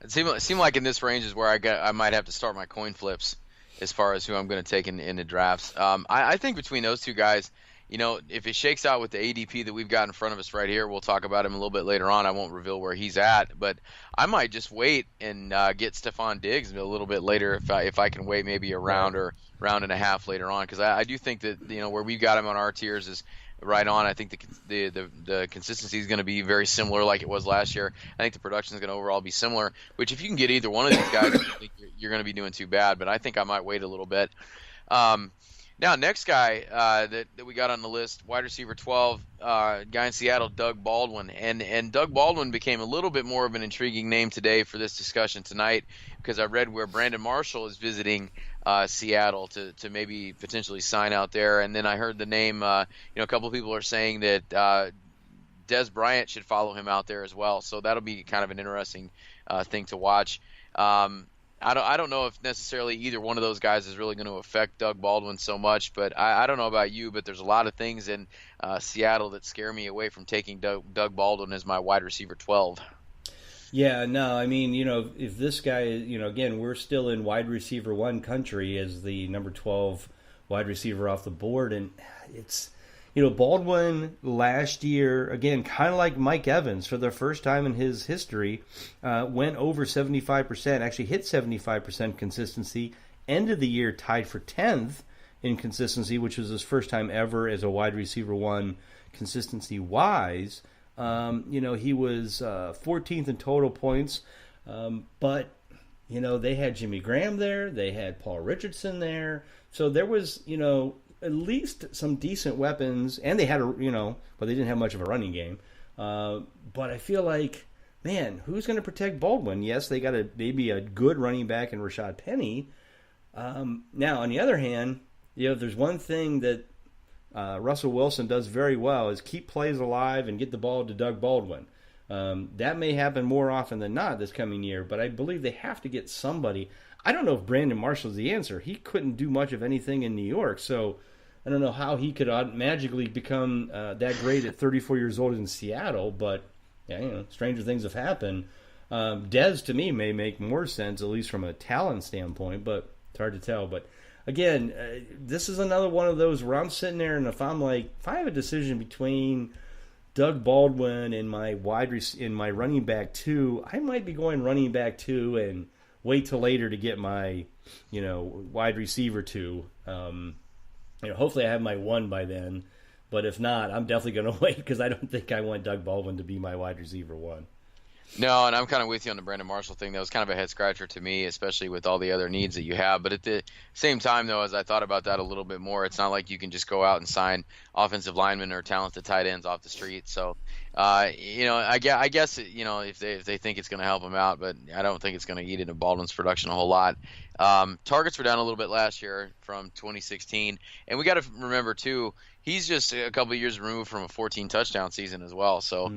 It seemed like in this range is where I might have to start my coin flips as far as who I'm going to take in the drafts. I think between those two guys, if it shakes out with the ADP that we've got in front of us right here, we'll talk about him a little bit later on. I won't reveal where he's at, but I might just wait and get Stephon Diggs a little bit later if I can wait maybe a round or round and a half later on, because I do think that where we've got him on our tiers is right on. I think the consistency is going to be very similar like it was last year. I think the production is going to overall be similar, which if you can get either one of these guys, I don't think you're going to be doing too bad, but I think I might wait a little bit. Now, next guy that we got on the list, wide receiver 12, guy in Seattle, Doug Baldwin. And Doug Baldwin became a little bit more of an intriguing name today for this discussion tonight because I read where Brandon Marshall is visiting Seattle to maybe potentially sign out there. And then I heard the name, a couple of people are saying that Dez Bryant should follow him out there as well. So that'll be kind of an interesting thing to watch. I don't know if necessarily either one of those guys is really going to affect Doug Baldwin so much, but I don't know about you, but there's a lot of things in Seattle that scare me away from taking Doug Baldwin as my wide receiver 12. Yeah, no, I mean, if this guy, again, we're still in wide receiver 1 country as the number 12 wide receiver off the board, and it's, Baldwin last year, again, kind of like Mike Evans, for the first time in his history, went over 75%, actually hit 75% consistency, ended the year tied for 10th in consistency, which was his first time ever as a wide receiver 1 consistency-wise. He was 14th in total points, but, they had Jimmy Graham there, they had Paul Richardson there, so there was, at least some decent weapons, and they had but they didn't have much of a running game. But I feel like, man, who's going to protect Baldwin? Yes, they got maybe a good running back in Rashad Penny. Now, on the other hand, there's one thing that Russell Wilson does very well is keep plays alive and get the ball to Doug Baldwin. That may happen more often than not this coming year, but I believe they have to get somebody. I don't know if Brandon Marshall's the answer. He couldn't do much of anything in New York, so I don't know how he could magically become that great at 34 years old in Seattle, but stranger things have happened. Dez, to me, may make more sense, at least from a talent standpoint, but it's hard to tell. But again, this is another one of those where I'm sitting there, and if I have a decision between Doug Baldwin and my running back 2, I might be going running back 2 and wait till later to get my, wide receiver 2. Hopefully I have my 1 by then, but if not, I'm definitely going to wait because I don't think I want Doug Baldwin to be my wide receiver 1. No, and I'm kind of with you on the Brandon Marshall thing. That was kind of a head scratcher to me, especially with all the other needs that you have. But at the same time, though, as I thought about that a little bit more, it's not like you can just go out and sign offensive linemen or talented tight ends off the street. So, I guess if they think it's going to help them out, but I don't think it's going to eat into Baldwin's production a whole lot. Targets were down a little bit last year from 2016, and we got to remember too, he's just a couple of years removed from a 14 touchdown season as well. So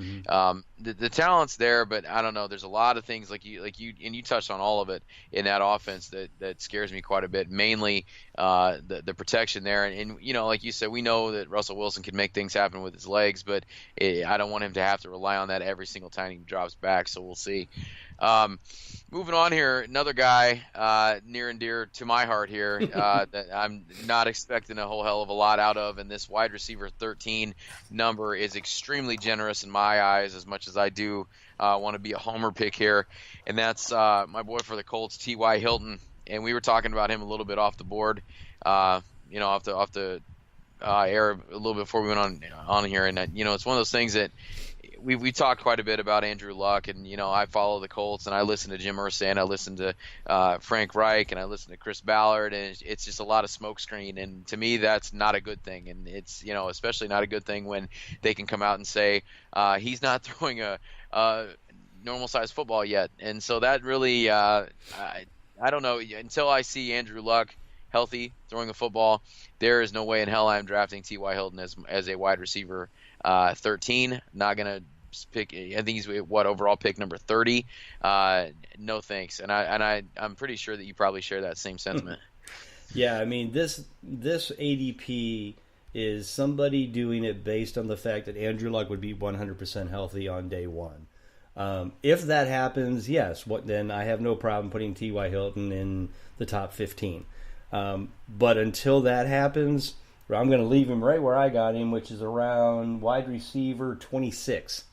the talent's there, but I don't know. There's a lot of things like you and you touched on all of it in that offense that scares me quite a bit. Mainly the protection there, and like you said, we know that Russell Wilson can make things happen with his legs, but I don't want him to have to rely on that every single time he drops back. So we'll see. Moving on here, another guy near and dear to my heart here that I'm not expecting a whole hell of a lot out of, and this wide receiver 13 number is extremely generous in my eyes, as much as I do want to be a homer pick here, and that's my boy for the Colts, T.Y. Hilton, and we were talking about him a little bit off the board, off the air a little bit before we went on here, and it's one of those things that we talked quite a bit about Andrew Luck, and I follow the Colts, and I listen to Jim Irsay, and I listen to Frank Reich, and I listen to Chris Ballard, and it's just a lot of smokescreen, and to me that's not a good thing, and it's especially not a good thing when they can come out and say he's not throwing a normal sized football yet, and so that really I don't know, until I see Andrew Luck healthy throwing a football, there is no way in hell I'm drafting T.Y. Hilton as a wide receiver 13. Not gonna pick. I think he's overall pick number 30. No thanks. And I'm pretty sure that you probably share that same sentiment. Yeah, I mean this ADP is somebody doing it based on the fact that Andrew Luck would be 100% healthy on day 1. If that happens, yes, then I have no problem putting T.Y. Hilton in the top 15. But until that happens, I'm going to leave him right where I got him, which is around wide receiver 26.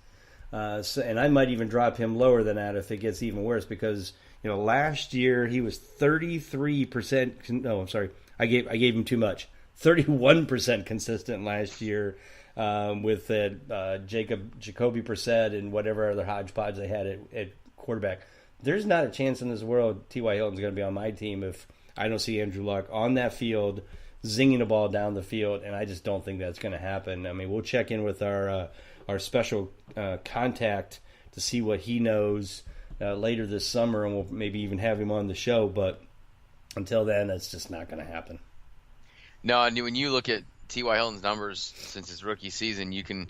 And I might even drop him lower than that if it gets even worse, because last year he was 33%. No, I'm sorry, I gave him too much. 31% consistent last year with Jacoby Brissett and whatever other hodgepodge they had at quarterback. There's not a chance in this world T.Y. Hilton's going to be on my team if I don't see Andrew Luck on that field zinging the ball down the field, and I just don't think that's going to happen. I mean, we'll check in with our special contact to see what he knows later this summer, and we'll maybe even have him on the show. But until then, that's just not going to happen. No, and when you look at T.Y. Hilton's numbers since his rookie season, you can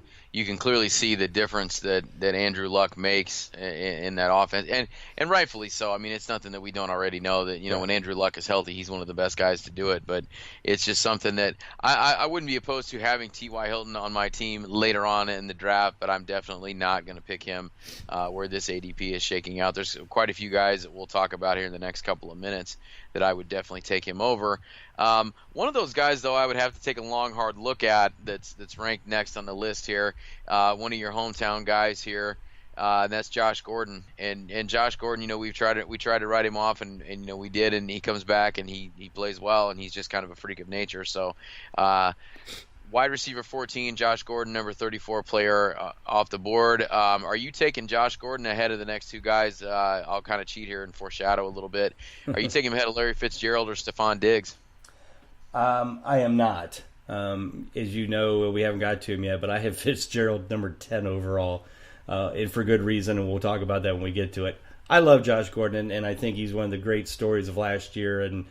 clearly see the difference that Andrew Luck makes in that offense, and rightfully so. I mean, it's nothing that we don't already know that when Andrew Luck is healthy, he's one of the best guys to do it. But it's just something that I wouldn't be opposed to having T.Y. Hilton on my team later on in the draft, but I'm definitely not going to pick him where this ADP is shaking out. There's quite a few guys that we'll talk about here in the next couple of minutes that I would definitely take him over. One of those guys, though, I would have to take a long, hard look at that's ranked next on the list here. One of your hometown guys here, that's Josh Gordon. And Josh Gordon, we tried to write him off, and we did, and he comes back and he plays well, and he's just kind of a freak of nature. So wide receiver 14, Josh Gordon, number 34 player off the board. Are you taking Josh Gordon ahead of the next two guys? I'll kind of cheat here and foreshadow a little bit. Are you taking him ahead of Larry Fitzgerald or Stephon Diggs? I am not. As you know, we haven't got to him yet, but I have Fitzgerald number 10 overall, and for good reason, and we'll talk about that when we get to it. I love Josh Gordon, and I think he's one of the great stories of last year, and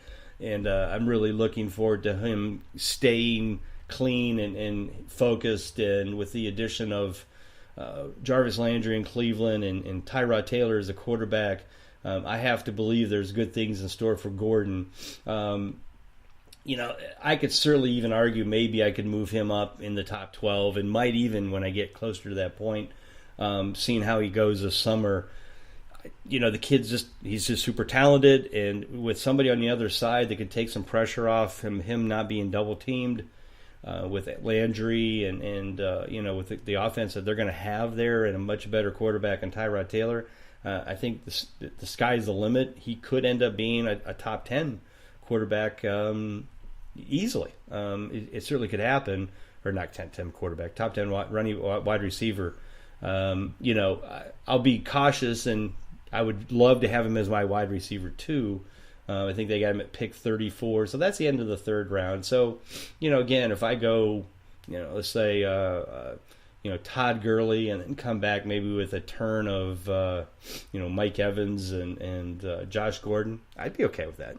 I'm really looking forward to him staying clean and focused, and with the addition of Jarvis Landry in Cleveland and Tyrod Taylor as a quarterback, I have to believe there's good things in store for Gordon. I could certainly even argue maybe I could move him up in the top 12, and might even, when I get closer to that point, seeing how he goes this summer. the kid's he's just super talented, and with somebody on the other side that could take some pressure off him not being double teamed with Landry and with the offense that they're going to have there, and a much better quarterback in Tyrod Taylor. I think the sky's the limit. He could end up being a top 10 quarterback easily. It certainly could happen, or not 10 quarterback, top 10 running wide receiver. I'll be cautious, and I would love to have him as my wide receiver too. I think they got him at pick 34, so that's the end of the third round. So, again, if I go, let's say, Todd Gurley, and then come back maybe with a turn of, Mike Evans and Josh Gordon, I'd be okay with that.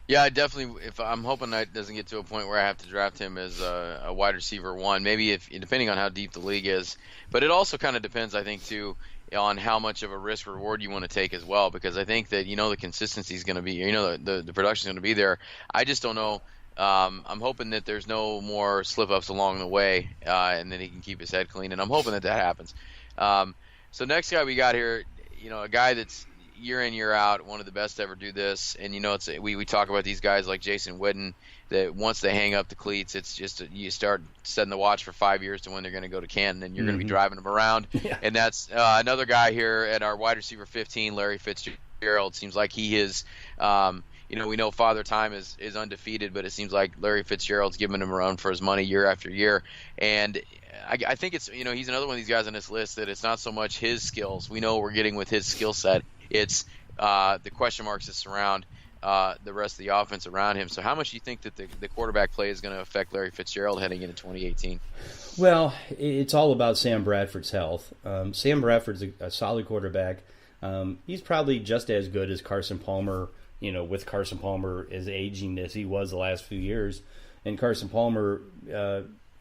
Yeah, I definitely. If I'm hoping that doesn't get to a point where I have to draft him as a wide receiver one, maybe depending on how deep the league is. But it also kind of depends, I think, too, on how much of a risk reward you want to take as well. Because I think that the consistency is going to be, the production is going to be there. I just don't know. I'm hoping that there's no more slip ups along the way, and then he can keep his head clean. And I'm hoping that happens. So next guy we got here, a guy that's year in, year out, one of the best to ever do this. And we talk about these guys like Jason Witten, that once they hang up the cleats, it's just you start setting the watch for 5 years to when they're going to go to Canton, and you're going to be driving them around. Yeah. And that's another guy here at our wide receiver 15, Larry Fitzgerald. Seems like he is. We know Father Time is undefeated, but it seems like Larry Fitzgerald's giving him a run for his money year after year. And I think it's he's another one of these guys on this list that it's not so much his skills. We know we're getting with his skill set. It's the question marks that surround the rest of the offense around him. So how much do you think that the quarterback play is going to affect Larry Fitzgerald heading into 2018? Well, it's all about Sam Bradford's health. Sam Bradford's a solid quarterback. He's probably just as good as Carson Palmer, with Carson Palmer as aging as he was the last few years. And Carson Palmer,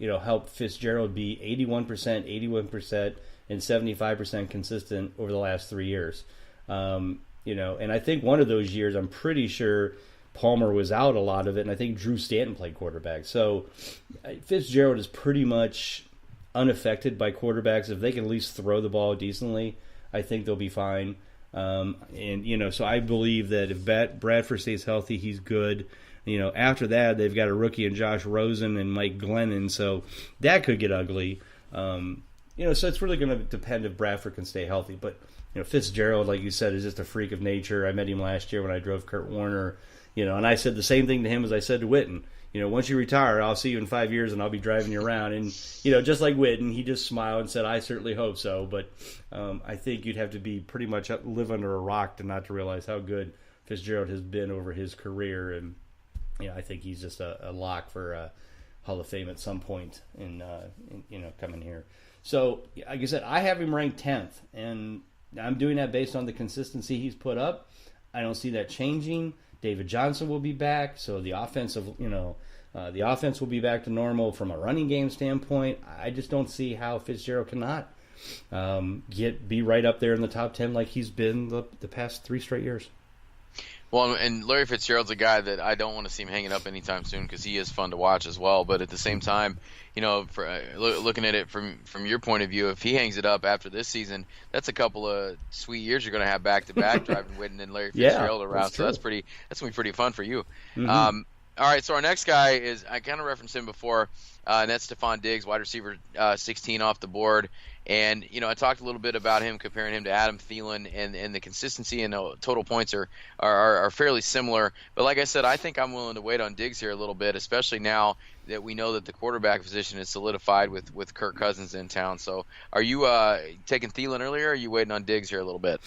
helped Fitzgerald be 81%, and 75% consistent over the last 3 years. And I think one of those years, I'm pretty sure Palmer was out a lot of it, and I think Drew Stanton played quarterback. So Fitzgerald is pretty much unaffected by quarterbacks. If they can at least throw the ball decently, I think they'll be fine. So I believe that if Bradford stays healthy, he's good. After that, they've got a rookie in Josh Rosen and Mike Glennon, so that could get ugly. So it's really going to depend if Bradford can stay healthy. But Fitzgerald, like you said, is just a freak of nature. I met him last year when I drove Kurt Warner, and I said the same thing to him as I said to Witten. Once you retire, I'll see you in 5 years and I'll be driving you around. And, just like Witten, he just smiled and said, I certainly hope so. But I think you'd have to be pretty much live under a rock not to realize how good Fitzgerald has been over his career. And, I think he's just a lock for Hall of Fame at some point in coming here. So, like I said, I have him ranked 10th. And I'm doing that based on the consistency he's put up. I don't see that changing. David Johnson will be back, so the offense will be back to normal from a running game standpoint. I just don't see how Fitzgerald cannot be right up there in the top 10 like he's been the past 3 straight years. Well, and Larry Fitzgerald's a guy that I don't want to see him hanging up anytime soon because he is fun to watch as well. But at the same time, looking at it from your point of view, if he hangs it up after this season, that's a couple of sweet years you're going to have back to back driving Witten and Larry Fitzgerald around. So that's going to be pretty fun for you. Mm-hmm. All right, so our next guy is, I kind of referenced him before, and that's Stephon Diggs, wide receiver 16 off the board. And, I talked a little bit about him, comparing him to Adam Thielen, and the consistency and the total points are fairly similar. But like I said, I think I'm willing to wait on Diggs here a little bit, especially now that we know that the quarterback position is solidified with Kirk Cousins in town. So are you taking Thielen earlier, or are you waiting on Diggs here a little bit?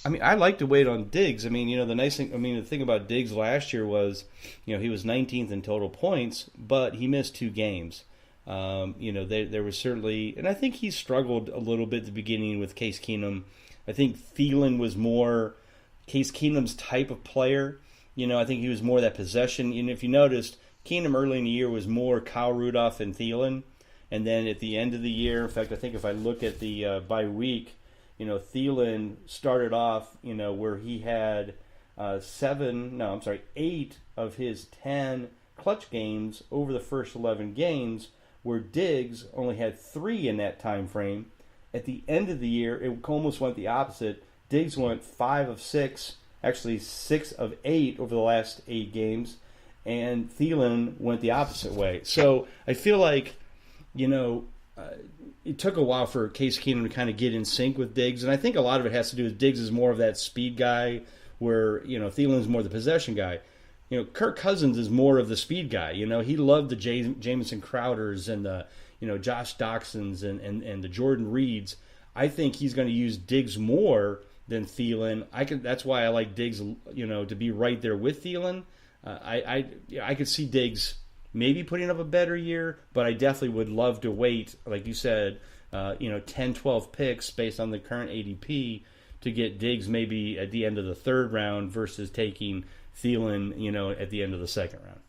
I mean, I like to wait on Diggs. I mean, the thing about Diggs last year was, he was 19th in total points, but he missed 2 games. There was certainly, and I think he struggled a little bit at the beginning with Case Keenum. I think Thielen was more Case Keenum's type of player. I think he was more that possession. And if you noticed, Keenum early in the year was more Kyle Rudolph and Thielen. And then at the end of the year, in fact, I think if I look at the bye week, Thielen started off, where he had 8 of his 10 clutch games over the first 11 games, where Diggs only had 3 in that time frame. At the end of the year, it almost went the opposite. Diggs went 5 of 6, actually 6 of 8 over the last 8 games, and Thielen went the opposite way. So I feel like, it took a while for Case Keenum to kind of get in sync with Diggs, and I think a lot of it has to do with Diggs is more of that speed guy, where Thielen's more the possession guy. Kirk Cousins is more of the speed guy. He loved the Jamison Crowders and the Josh Doxsons and the Jordan Reeds. I think he's going to use Diggs more than Thielen. That's why I like Diggs, to be right there with Thielen. I could see Diggs maybe putting up a better year, but I definitely would love to wait, like you said, 10, 12 picks based on the current ADP to get Diggs maybe at the end of the third round versus taking Thielen, at the end of the second round.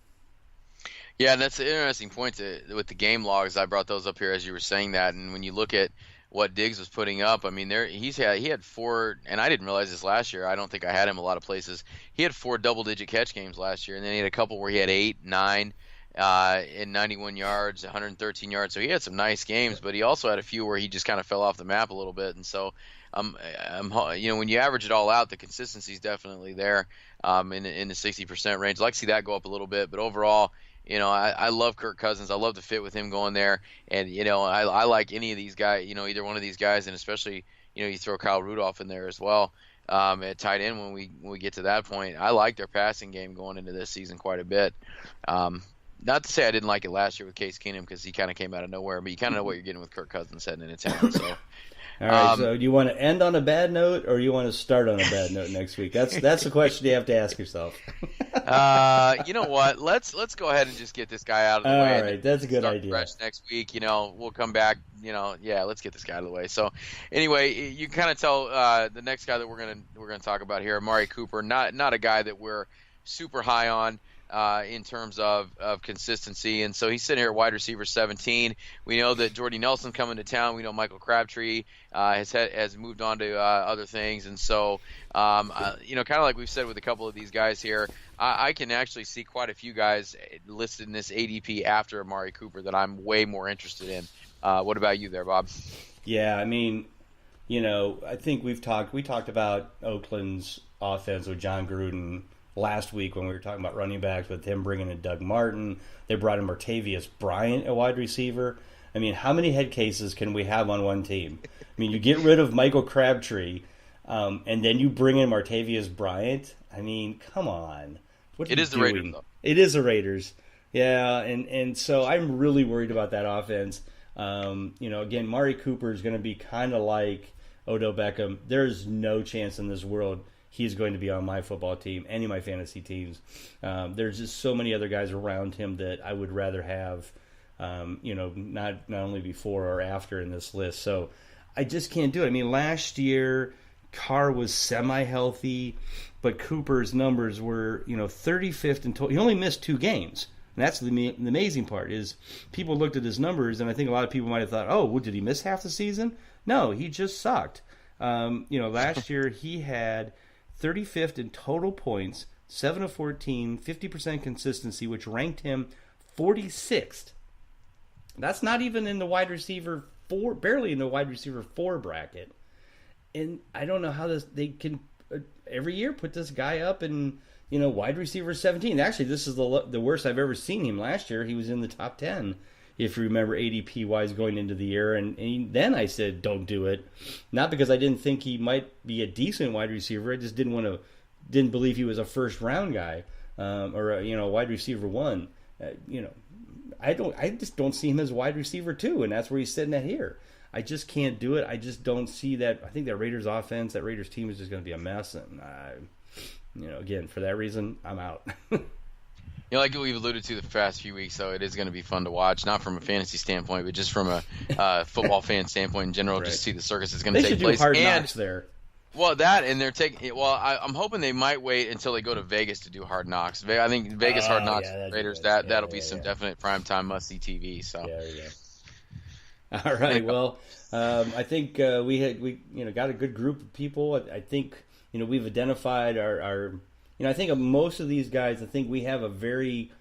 Yeah, and that's an interesting point with the game logs. I brought those up here as you were saying that, and when you look at what Diggs was putting up, I mean, he had 4, and I didn't realize this last year. I don't think I had him a lot of places. He had 4 double-digit catch games last year, and then he had a couple where he had 8, 9, and 91 yards, 113 yards. So he had some nice games, but he also had a few where he just kind of fell off the map a little bit. And so, when you average it all out, the consistency is definitely there in the 60% range. I'd like to see that go up a little bit, but overall, I love Kirk Cousins. I love the fit with him going there, and I like any of these guys. Either one of these guys, and especially you throw Kyle Rudolph in there as well at tight end when we get to that point. I like their passing game going into this season quite a bit. Not to say I didn't like it last year with Case Keenum because he kind of came out of nowhere, but you kind of know what you're getting with Kirk Cousins heading into town. So. All right, so do you want to end on a bad note or you want to start on a bad note next week? That's the question you have to ask yourself. You know what? Let's go ahead and just get this guy out of the way. All right, that's a good idea. Fresh next week, we'll come back. Let's get this guy out of the way. So, anyway, you can kind of tell the next guy that we're gonna talk about here, Amari Cooper. Not a guy that we're super high on. In terms of consistency. And so he's sitting here at wide receiver 17. We know that Jordy Nelson coming to town. We know Michael Crabtree has moved on to other things. And so, kind of like we've said with a couple of these guys here, I can actually see quite a few guys listed in this ADP after Amari Cooper that I'm way more interested in. What about you there, Bob? Yeah, I mean, I think we talked about Oakland's offense with John Gruden last week when we were talking about running backs with him bringing in Doug Martin. They brought in Martavius Bryant, a wide receiver. I mean, how many head cases can we have on one team? I mean, you get rid of Michael Crabtree, and then you bring in Martavius Bryant. I mean, come on. It is the Raiders, though. It is the Raiders. Yeah, and so I'm really worried about that offense. Again, Mari Cooper is going to be kind of like Odell Beckham. There's no chance in this world he's going to be on my football team, any of my fantasy teams. There's just so many other guys around him that I would rather have, not only before or after in this list. So I just can't do it. I mean, last year Carr was semi-healthy, but Cooper's numbers were, 35th in total. He only missed 2 games. And that's the amazing part is people looked at his numbers, and I think a lot of people might have thought, oh, well, did he miss half the season? No, he just sucked. Last year he had 35th in total points, 7 of 14, 50% consistency, which ranked him 46th. That's not even in the wide receiver 4, barely in the wide receiver 4 bracket. And I don't know how they can every year put this guy up in, wide receiver 17. Actually, this is the worst I've ever seen him. Last year, he was in the top 10, if you remember ADP-wise going into the year. And then I said, don't do it. Not because I didn't think he might be a decent wide receiver. I just didn't believe he was a first-round guy or a wide receiver 1. I just don't see him as wide receiver 2, and that's where he's sitting at here. I just can't do it. I just don't see that. I think that Raiders offense, that Raiders team is just going to be a mess. And, again, for that reason, I'm out. Like we've alluded to the past few weeks, so it is going to be fun to watch, not from a fantasy standpoint, but just from a football fan standpoint in general, right. Just to see the circus is going to take place. They should do hard knocks there. Well, that, and they're taking. Well, I'm hoping they might wait until they go to Vegas to do Hard Knocks. I think Vegas Hard Knocks Raiders. That'll be some definite primetime must-see TV. So. Yeah, there you go. All right. Well, I think we got a good group of people. I think we've identified our I think of most of these guys. I think we have a very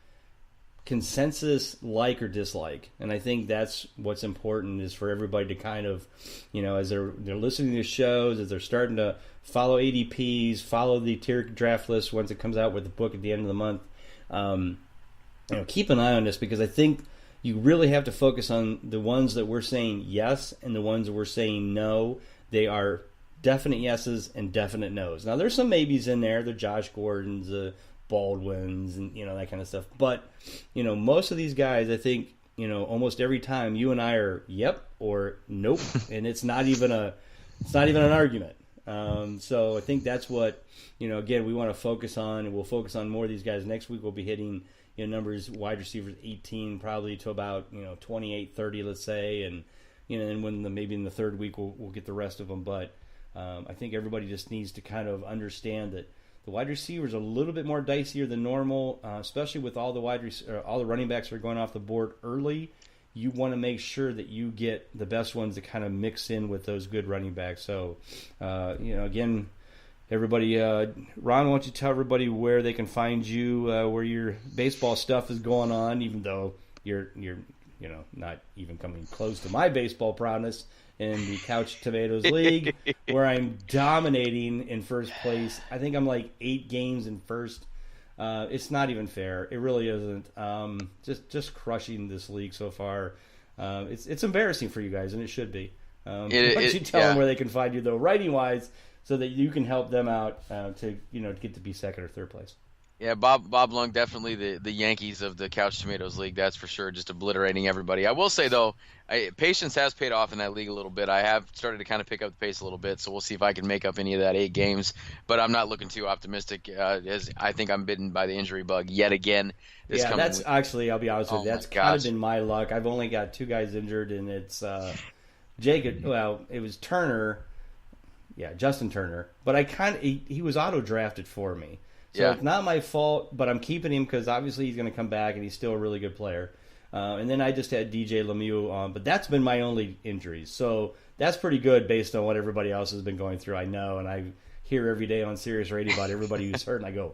consensus like or dislike, and I think that's what's important, is for everybody to kind of, as they're listening to shows, as they're starting to follow ADPs, follow the tier draft list once it comes out with the book at the end of the month. Keep an eye on this, because I think you really have to focus on the ones that we're saying yes and the ones that we're saying no. They are definite yeses and definite nos. Now, there's some maybes in there. The Josh Gordons, the Baldwins, and that kind of stuff. But most of these guys, I think, almost every time you and I are yep or nope, and it's not even an argument. So I think that's what again, we want to focus on, and we'll focus on more of these guys next week. We'll be hitting numbers, wide receivers 18 probably to about 28, 30, let's say, and and when maybe in the third week we'll get the rest of them. But I think everybody just needs to kind of understand that the wide receivers are a little bit more dicier than normal, especially with all the all the running backs that are going off the board early. You want to make sure that you get the best ones to kind of mix in with those good running backs. So, again, everybody, Ron, why don't you tell everybody where they can find you, where your baseball stuff is going on, even though you're not even coming close to my baseball prowess in the Couch Tomatoes League, where I'm dominating in first place. I think I'm like 8 games in first. It's not even fair. It really isn't. Just crushing this league so far. It's embarrassing for you guys, and it should be. Why don't you tell them where they can find you, though, writing-wise, so that you can help them out to get to be second or third place. Yeah, Bob Lung, definitely the Yankees of the Couch Tomatoes League, that's for sure, just obliterating everybody. I will say, though, patience has paid off in that league a little bit. I have started to kind of pick up the pace a little bit, so we'll see if I can make up any of that 8 games. But I'm not looking too optimistic, as I think I'm bitten by the injury bug yet again. That's week. Actually, I'll be honest with you, that's kind of been my luck. I've only got 2 guys injured, and it's Jacob. Well, it was Turner. Yeah, Justin Turner. But he was auto-drafted for me. So It's not my fault, but I'm keeping him because obviously he's going to come back and he's still a really good player. And then I just had DJ Lemieux on, but that's been my only injuries. So that's pretty good based on what everybody else has been going through. I know, and I hear every day on Sirius Radio about everybody who's hurt, and I go,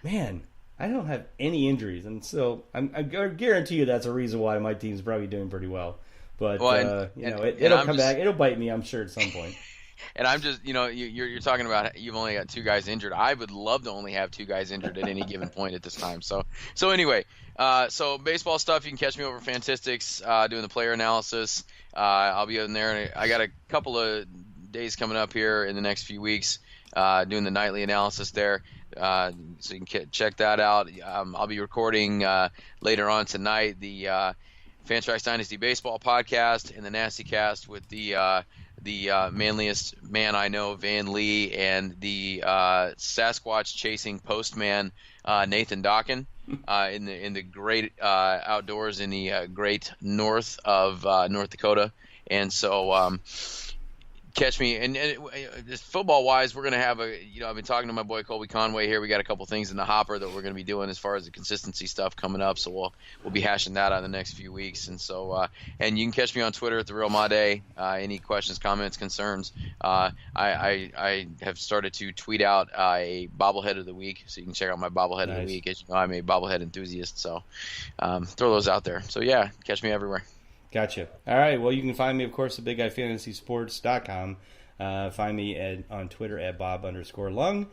man, I don't have any injuries. And so I guarantee you that's a reason why my team's probably doing pretty well. But, it'll come back. It'll bite me, I'm sure, at some point. And I'm just, you're talking about you've only got 2 guys injured. I would love to only have 2 guys injured at any given point at this time. So anyway, so baseball stuff, you can catch me over Fantistics doing the player analysis. I'll be in there. I got a couple of days coming up here in the next few weeks doing the nightly analysis there. So you can check that out. I'll be recording later on tonight the Fantrax Dynasty Baseball podcast and the Nasty Cast with the manliest man I know, Van Lee, and the Sasquatch chasing postman, Nathan Dawkin, in the great outdoors in the great north of North Dakota. And so catch me. And just football-wise, we're going to have I've been talking to my boy Colby Conway here. We got a couple things in the hopper that we're going to be doing as far as the consistency stuff coming up. So we'll be hashing that out in the next few weeks. And so and you can catch me on Twitter at @TheRealMade. Any questions, comments, concerns. I have started to tweet out a bobblehead of the week, so you can check out my bobblehead of the week. As you know, I'm a bobblehead enthusiast, so throw those out there. So yeah, catch me everywhere. Gotcha. All right. Well, you can find me, of course, at BigGuyFantasySports.com. Find me on Twitter at Bob_Lung.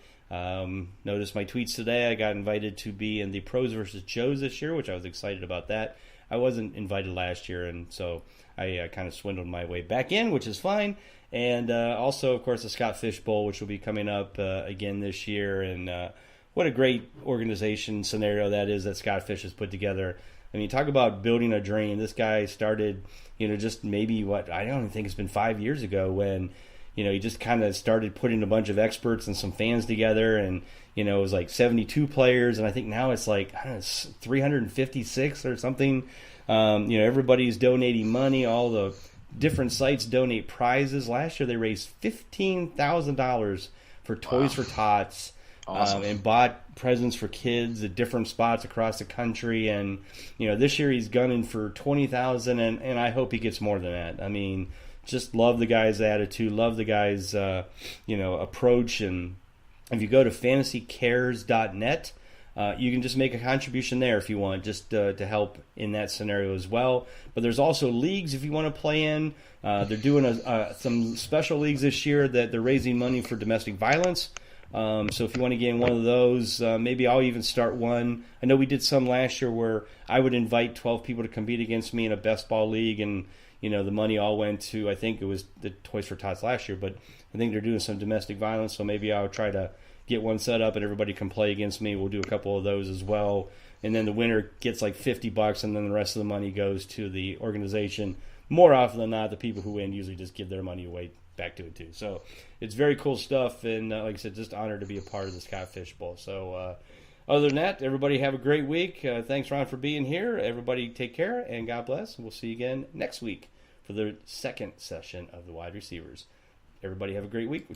Notice my tweets today. I got invited to be in the Pros vs. Joes this year, which I was excited about that. I wasn't invited last year, and so I kind of swindled my way back in, which is fine. And also, of course, the Scott Fish Bowl, which will be coming up again this year. And what a great organization scenario that is that Scott Fish has put together. I mean, talk about building a dream. This guy started, just maybe I don't even think it's been 5 years ago when, he just kind of started putting a bunch of experts and some fans together, and, it was like 72 players, and I think now it's like, I don't know, 356 or something. Everybody's donating money. All the different sites donate prizes. Last year they raised $15,000 for Toys for Tots. Awesome. And bought presents for kids at different spots across the country. And, this year he's gunning for $20,000, and I hope he gets more than that. I mean, just love the guy's attitude, love the guy's, approach. And if you go to fantasycares.net, You can just make a contribution there if you want, just to help in that scenario as well. But there's also leagues if you want to play in. They're doing some special leagues this year that they're raising money for domestic violence. So if you want to get in one of those, maybe I'll even start one. I know we did some last year where I would invite 12 people to compete against me in a best ball league, and the money all went to, I think it was the Toys for Tots last year, but I think they're doing some domestic violence, so maybe I'll try to get one set up and everybody can play against me. We'll do a couple of those as well. And then the winner gets like $50, and then the rest of the money goes to the organization. More often than not, the people who win usually just give their money away back to it too. So it's very cool stuff, and like I said, just honored to be a part of the Scott Fish Bowl. So other than that, everybody have a great week. Thanks, Ron, for being here. Everybody take care, and God bless. We'll see you again next week for the second session of the wide receivers. Everybody have a great week.